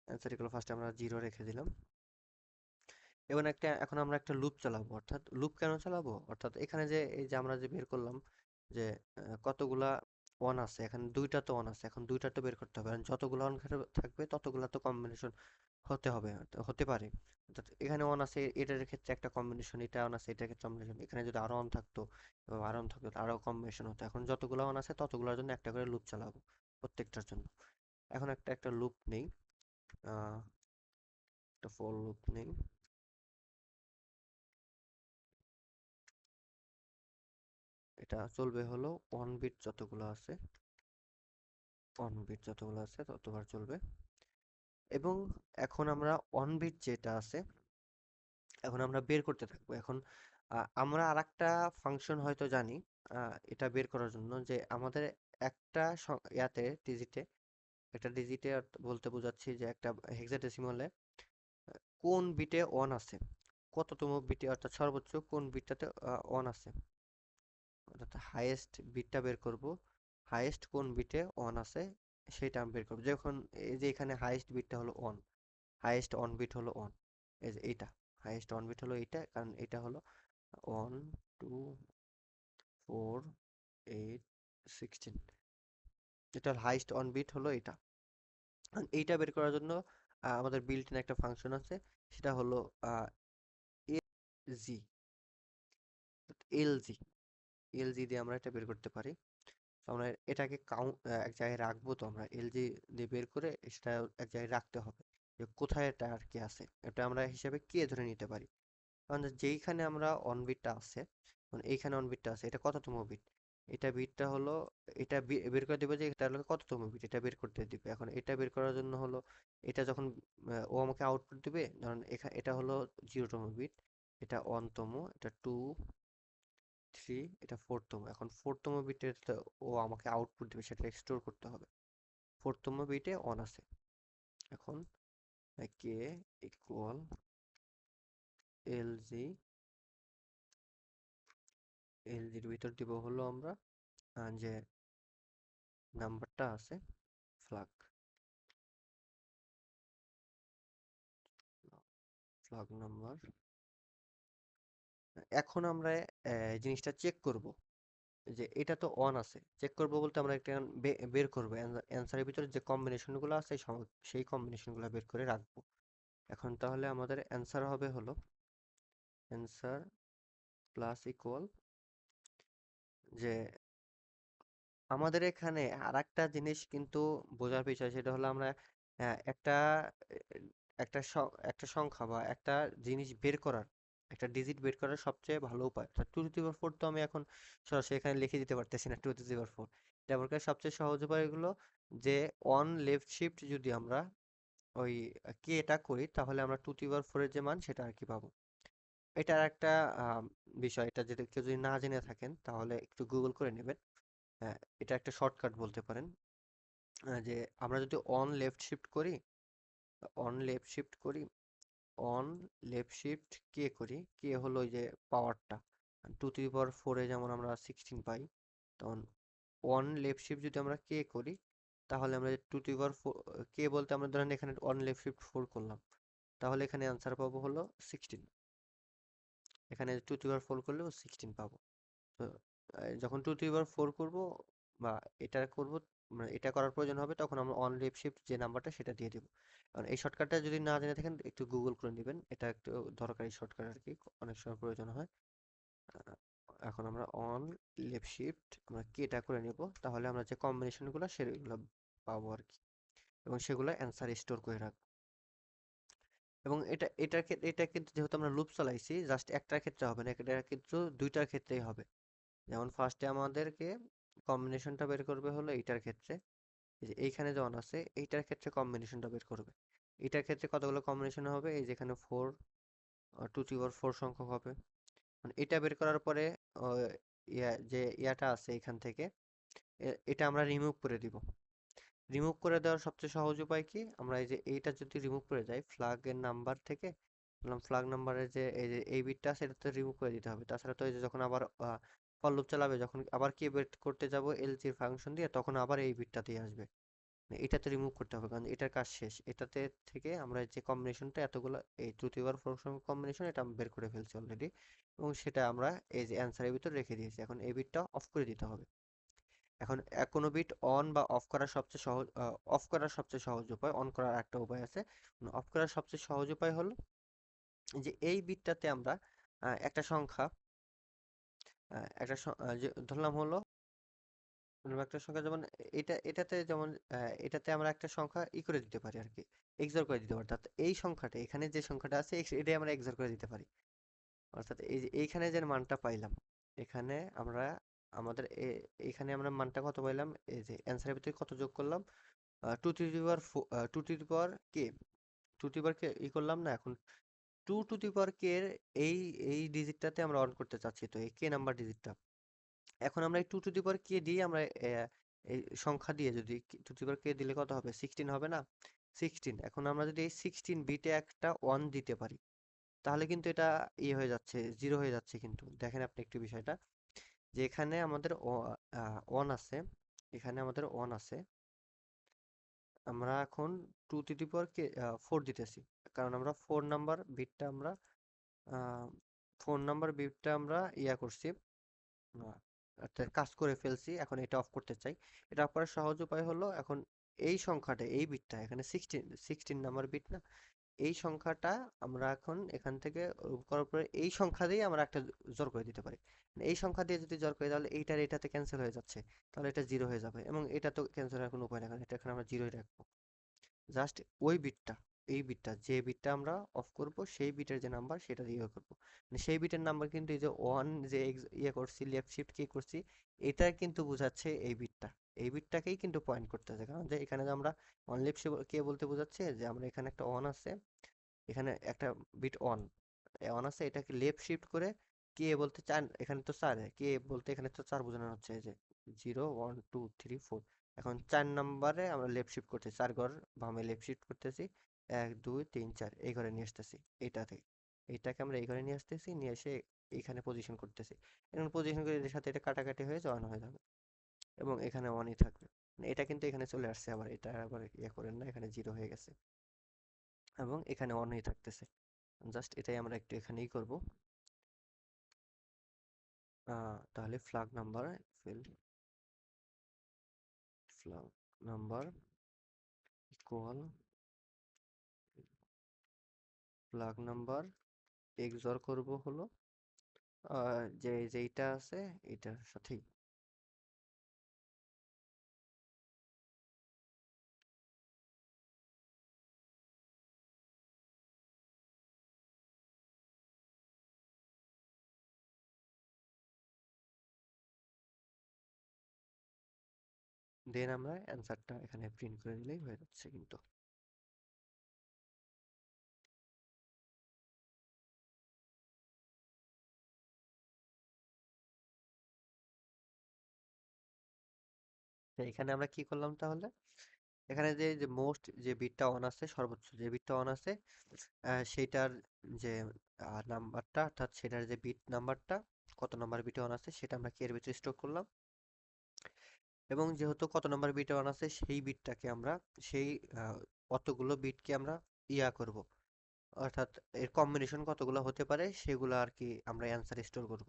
অ্যান্সার ইকুয়াল ফার্স্টে আমরা 0 রেখে দিলাম। এখন আমরা একটা লুপ চালাবো, অর্থাৎ লুপ কেন চালাবো, অর্থাৎ এখানে যে এই যে আমরা যে বের করলাম যে কতগুলা ওয়ান আছে, এখানে দুইটা তো ওয়ান আছে, এখন দুইটা তো বের করতে হবে, আর যতগুলো ওয়ান থাকবে ততগুলা তো কম্বিনেশন হতে হবে, হতে পারে। অর্থাৎ এখানে ওয়ান আছে, এটার ক্ষেত্রে একটা কম্বিনেশন, এটা ওয়ান আছে, এটার ক্ষেত্রে কম্বিনেশন, এখানে যদি আরো ওয়ান থাকতো এবং আরো ওয়ান থাকতো আরো কম্বিনেশন হতো। এখন যতগুলো ওয়ান আছে ততগুলোর জন্য একটা করে লুপ চালাবো প্রত্যেকটার জন্য। এখন একটা একটা লুপ নেই, আহ একটা ফর লুপ নেই। এটা চলবে হলো ওয়ান বিট যতগুলো আছে, ওয়ান বিট যতগুলো আছে ততবার চলবে। এবং এখন আমরা অন বিট যেটা আছে, এখন আমরা বের করতে থাকবো। এখন আমরা আরেকটা ফাংশন হয়তো জানি এটা বের করার জন্য, যে আমাদের একটা ইয়াতে ডিজিটে, একটা ডিজিটে বলতে বোঝাচ্ছি যে একটা হেক্সাডেসিমালে কোন বিটে অন আছে, কততম বিটে, অর্থাৎ সর্বোচ্চ কোন বিটটাতে অন আছে, অর্থাৎ হাইয়েস্ট বিটটা বের করব। হাইয়েস্ট কোন বিটে অন আছে সেটা আমি বের করবো। যখন এই যে এখানে হাইয়েস্ট বিটটা হলো অন, হাইয়েস্ট অন বিট হলো অন, এই যে এইটা হাইয়েস্ট অন বিট হলো এইটা, কারণ এটা হলো 1 2 4 8 16, এটা হাইয়েস্ট অন বিট হলো এটা। আর এইটা বের করার জন্য আমাদের বিল্ট ইন একটা ফাংশন আছে, সেটা হলো জি, এলজি, এলজি দিয়ে আমরা এটা বের করতে পারি। তো আমরা এটাকে কাউন্ট এক জায়গায় রাখবো, তো আমরা এলজি দিয়ে বের করে সেটা এক জায়গায় রাখতে হবে, যে কোথায় এটা আর কি আছে, এটা আমরা হিসাবে কে ধরে নিতে পারি। কারণ যেইখানে আমরা অন বিটটা আছে, মানে এইখানে অন বিটটা আছে, এটা কততম বিট, এটা বিটটা হলো, এটা বের করে দেবে যে এটা হলো কততম বিট, এটা বের করতে দিবে। এখন এটা বের করার জন্য হলো, এটা যখন ও আমাকে আউটপুট দিবে, ধরুন এটা হলো 0তম বিট, এটা 1তম, এটা 2 3, এটা 4তম। এখন 4তম বিটের ও আমাকে আউটপুট দিবে, সেটা স্টোর করতে হবে। 4তম বিটে অন আছে। এখন কে ইকুয়াল এলজি, এলজির ভিতর দিব হলো আমরা যে নাম্বারটা আছে ফ্ল্যাগ, ফ্ল্যাগ নাম্বার। এখন আমরা জিনিসটা চেক করব যে এটা তো অন আছে, চেক করব বলতে আমরা একটা বের করবো অ্যান্সারের ভিতরে যে কম্বিনেশনগুলো আছে সেই কম্বিনেশনগুলো বের করে রাখবো। এখন তাহলে আমাদের অ্যান্সার হবে হলো অ্যান্সার প্লাস ইকুয়াল, যে আমাদের এখানে আরেকটা জিনিস কিন্তু বোঝার বিষয়, সেটা হলো আমরা একটা একটা সংখ্যা বা একটা জিনিস বের করার, একটা ডিজিট বের করার সবচেয়ে ভালো উপায়, two to the power four তো আমি এখন সরাসরি এখানে লিখে দিতে পারতেছি না, two to the power four. এটা বের করার সবচেয়ে সহজ উপায় এগুলো, যে অন লেফট শিফট যদি আমরা ওই কে এটা করি, তাহলে আমরা টু টু দি পাওয়ার ফোরের যে মান সেটা আর কি পাবো। এটা একটা বিষয়, এটা যদি কেউ যদি না জেনে থাকেন তাহলে একটু গুগল করে নেবেন। এটা একটা শর্টকাট বলতে পারেন। যে আমরা যদি অন লেফট শিফট করি, অন লেফট শিফট করি, অন লেফট শিফট কে করি, কে হলো ওই যে পাওয়ারটা, টু টু দি পাওয়ার ফোরে যেমন আমরা 16 পাই, তখন অন লেফট শিফট যদি আমরা কে করি, তাহলে আমরা টু টু দি পাওয়ার কে বলতে আমরা ধরেন এখানে অন লেফট শিফট 4 করলাম, তাহলে এখানে অ্যান্সার পাবো হলো 16। এখানে টু টু দি পাওয়ার 4 করলেও 16 পাবো। তো যখন টু টু দি পাওয়ার 4 করবো বা এটা করব, মানে এটা করার প্রয়োজন হবে, তখন আমরা অন লেফট শিফট যে নাম্বারটা সেটা দিয়ে দিব। কারণ এই শর্টকাটটা যদি না জেনে থাকেন একটু গুগল করে নেবেন, এটা একটু দরকারি শর্টকাট আর কি, অনেক সময় প্রয়োজন হয়। আহ, এখন আমরা অন লেফট শিফট আমরা কেটা করে নেব, তাহলে আমরা যে কম্বিনেশনগুলো সেগুলো পাবো আর কি, এবং সেগুলো অ্যান্সার স্টোর করে রাখবো। এবং এটা কিন্তু যেহেতু আমরা লুপ চালাইছি, জাস্ট একটার ক্ষেত্রে হবে না, এটা কিন্তু দুইটার ক্ষেত্রেই হবে। যেমন ফার্স্টে আমাদেরকে কম্বিনেশনটা বের করবে হলো এইটার ক্ষেত্রে, এই যে এইখানে যখন আছে এইটার ক্ষেত্রে কম্বিনেশনটা বের করবে। এটার ক্ষেত্রে কতগুলো কম্বিনেশন হবে, এই যেখানে 4, টু টু দি পাওয়ার 4 সংখ্যক হবে। মানে এটা বের করার পরে যে ইয়াটা আছে এখান থেকে, এটা আমরা রিমুভ করে দিব। রিমুভ করে দেওয়ার সবচেয়ে সহজ উপায় কি, আমরা এই যে এইটা যদি রিমুভ করে যাই ফ্ল্যাগের নাম্বার থেকে, বললাম ফ্ল্যাগ নাম্বারের যে এই যে এই বিটটা আছে এটা তো রিমুভ করে দিতে হবে, তাছাড়া তো এই যে যখন আবার ফর লুপ চালাবে যখন আবার কে বের করতে যাব এলসির ফাংশন দিয়ে, তখন আবার এই বিটটাতেই আসবে। এটাতে রিমুভ করতে হবে কারণ এটার কাজ শেষ। এটাতে থেকে আমরা যে কম্বিনেশনটা এতগুলো এই তৃতীয়বার কম্বিনেশন এটা বের করে ফেলছি অলরেডি, এবং সেটা আমরা এই যে অ্যান্সারের ভিতর রেখে দিয়েছি। এখন এই বিটটা অফ করে দিতে হবে। এখন কোনো বিট অন বা অফ করার সবচেয়ে সহজ, অফ করার সবচেয়ে সহজ উপায়, অন করার একটা উপায় আছে। অফ করার সবচেয়ে সহজ উপায় হলো যে এই বিটটাতে আমরা একটা সংখ্যা, যে ধরলাম হলো কোনো একটা সংখ্যা, যেমন এটাতে যেমন এটাতে আমরা একটা সংখ্যা করে দিতে পারি আর কি, এক্সঅর করে দিতে পারি। অর্থাৎ এই সংখ্যাটা এখানে যে সংখ্যাটা আছে এটাই আমরা এক্সঅর করে দিতে পারি। অর্থাৎ এই যে এইখানে যে মানটা পাইলাম, এখানে আমরা আমাদের এইখানে আমরা মানটা কত পাইলাম, এই যে অ্যান্সারের ভিতরে কত যোগ করলাম, two to the power two to the power কে, টু টু দি পাওয়ার কে করলাম না। এখন টু টু দি পাওয়ার কে এর এই এই ডিজিটটাতে আমরা অন করতে চাচ্ছি, তো এই কে নাম্বার ডিজিটটা। এখন আমরা এই টু টু দি পাওয়ার কে দিয়ে আমরা এই সংখ্যা দিয়ে যদি টু টু দি পাওয়ার কে দিলে কত হবে, 16 হবে না? 16। এখন আমরা যদি এই 16 বিটে একটা ওয়ান দিতে পারি, তাহলে কিন্তু এটা হয়ে যাচ্ছে, জিরো হয়ে যাচ্ছে। কিন্তু দেখেন আপনি একটু বিষয়টা, যে এখানে আমাদের ওয়ান আছে, এখানে আমাদের ওয়ান আছে, আমরা এখন টু টু দি পাওয়ার কে ফোর দিতেছি, কারণ আমরা ফোর নাম্বার বিটটা আমরা করছি, অর্থাৎ কাজ করে ফেলছি। এখন এটা অফ করতে চাই। এটা অফ করার সহজ উপায় হলো, এখন এই সংখ্যাটা, এই বিটটা এখানে সিক্সটিন নাম্বার বিট না, এই সংখ্যাটা আমরা এখন এখান থেকে করার পরে এই সংখ্যা দিয়ে আমরা একটা জোর করে দিতে পারি। মানে এই সংখ্যা দিয়ে যদি জোর করি তাহলে এইটার এটাতে ক্যান্সেল হয়ে যাচ্ছে, তাহলে এটা জিরো হয়ে যাবে, এবং এটা তো ক্যান্সেল হওয়ার কোনো উপায় না, কারণ এটা এখানে আমরা জিরোই রাখবো। জাস্ট ওই বিটটা, এই বিটটা, যে বিটটা আমরা অফ করব সেই বিটের যে নাম্বার সেটা দিয়ে করব। মানে সেই বিটের নাম্বার কিন্তু এই যে ওয়ান যে করছি, লেফট শিফট কি করছি, এটা কিন্তু বোঝাচ্ছে এই বিটটা, এই বিটটাকেই কিন্তু পয়েন্ট করতেছে। কারণ যে এখানে যে আমরা অন লেফট কে বলতে বোঝাচ্ছে যে আমরা এখানে একটা অন আছে, এখানে একটা বিট অন অন আছে, এটাকে লেফট শিফট করে কে বলতে চান, এখানে তো চার, কে বলতে এখানে তো চার বোঝানো হচ্ছে, এই যে 0 1 2 3 4। এখন 4 নম্বরে আমরা লেফট শিফট করতেছি, 4 ঘর বামে লেফট শিফট করতেছি, 1 2 3 4 এই ঘরে নিয়ে আসতেছি। এইটাতে এইটাকে আমরা এই ঘরে নিয়ে আসতেছি, নিয়ে এসে এইখানে পজিশন করতেছি। এখন পজিশন করে এর সাথে এটা কাটাকাটি হয়ে অন হয়ে যাবে, এবং এখানে অনই থাকবে। মানে এটা কিন্তু এখানে চলে আসছে, আবার এটা আবার করেন না, এখানে জিরো হয়ে গেছে, এবং এখানে অনই থাকতেছে। জাস্ট এটাই আমরা একটু এখানেই করব। তাহলে flag number equal flag number XOR করব হলো যেইটা আছে এটার সাথেই। দেন আমরা অ্যান্সারটা এখানে প্রিন্ট করে দিলেই হয়ে যাচ্ছে কিন্তু। তো এখানে আমরা কি করলাম তাহলে, এখানে যে যে মোস্ট যে বিটটা অন আছে, সর্বোচ্চ যে বিটটা অন আছে, সেইটার যে নাম্বারটা, অর্থাৎ সেটার যে বিট নাম্বারটা, কত নাম্বার বিটে অন আছে সেটা আমরা কে এর ভিতরে স্টোর করলাম। এবং যেহেতু কত নম্বর বিট ওয়ান আছে সেই বিটটাকে আমরা সেই অতগুলো বিটকে আমরা করব, অর্থাৎ এর কম্বিনেশন কতগুলো হতে পারে সেগুলো আর কি আমরা অ্যান্সার স্টোর করব।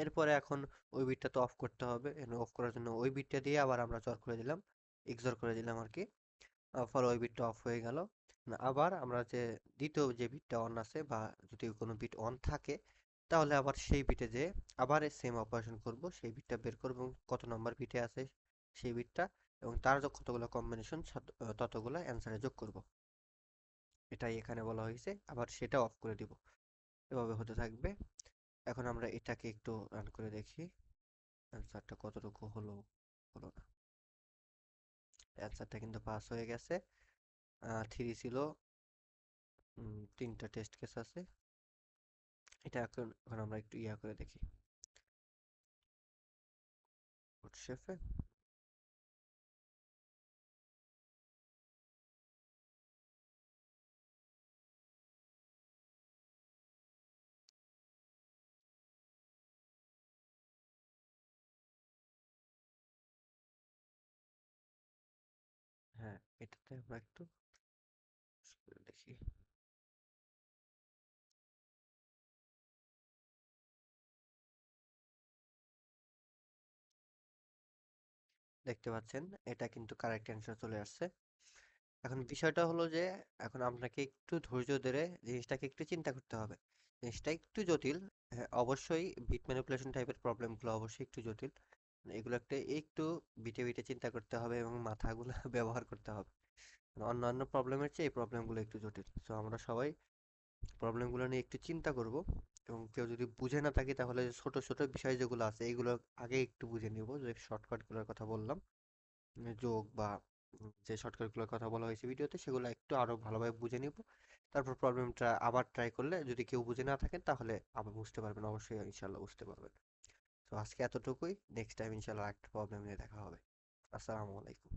এরপরে এখন ওই বিটটা তো অফ করতে হবে, অফ করার জন্য ওই বিটটা দিয়ে আবার আমরা জর করে দিলাম, এক্সর করে দিলাম আর কি। ফলে ওই বিটটা অফ হয়ে গেল। আবার আমরা যে দ্বিতীয় যে বিটটা অন আছে, বা যদি কোনো বিট অন থাকে, তাহলে আবার সেই বিটে যে আবার সেম অপারেশন করব, সেই বিটটা বের করব এবং কত নম্বর বিটে আছে সেই বিটটা, এবং তার কতগুলো কম্বিনেশন ততগুলো অ্যান্সারে যোগ করব। এটাই এখানে বলা হয়েছে, আবার সেটা অফ করে দিব। এভাবে হতে থাকবে। এখন আমরা এটাকে একটু রান করে দেখি অ্যান্সারটা কতটুকু হলো, হলো না। অ্যান্সারটা কিন্তু পাস হয়ে গেছে। থ্রি ছিল, তিনটা টেস্ট কেস আছে। এটা এখন আমরা একটু করে দেখি শেফে। এটাতে আমরা একটু দেখি। দেখতে পাচ্ছেন এটা কিন্তু কারেক্ট অ্যান্সার চলে আসছে। এখন বিষয়টা হলো যে এখন আপনাকে একটু ধৈর্য ধরে জিনিসটাকে একটু চিন্তা করতে হবে। জিনিসটা একটু জটিল। হ্যাঁ, অবশ্যই বিট ম্যানিপুলেশন টাইপের প্রবলেমগুলো অবশ্যই একটু জটিল। এগুলো একটা একটু বিটে বিটে চিন্তা করতে হবে এবং মাথাগুলো ব্যবহার করতে হবে। অন্যান্য প্রবলেমের চেয়ে এই প্রবলেমগুলো একটু জটিল। সো আমরা সবাই প্রবলেমগুলো নিয়ে একটু চিন্তা করব, এবং কেউ যদি বুঝে না থাকি তাহলে ছোট ছোট বিষয় যেগুলো আছে এইগুলো আগে একটু বুঝে নিব, যে শর্টকাটগুলোর কথা বললাম, যোগ বা যে শর্টকাটগুলোর কথা বলা হয়েছে ভিডিওতে সেগুলো একটু আরো ভালোভাবে বুঝে নিব। তারপর প্রবলেমটা আবার ট্রাই করলে যদি কেউ বুঝে না থাকেন তাহলে আবার বুঝতে পারবেন, অবশ্যই ইনশাল্লাহ বুঝতে পারবেন। তো আজকে এতটুকুই, নেক্সট টাইম ইনশাল্লাহ একটা প্রবলেম নিয়ে দেখা হবে। আসসালামু আলাইকুম।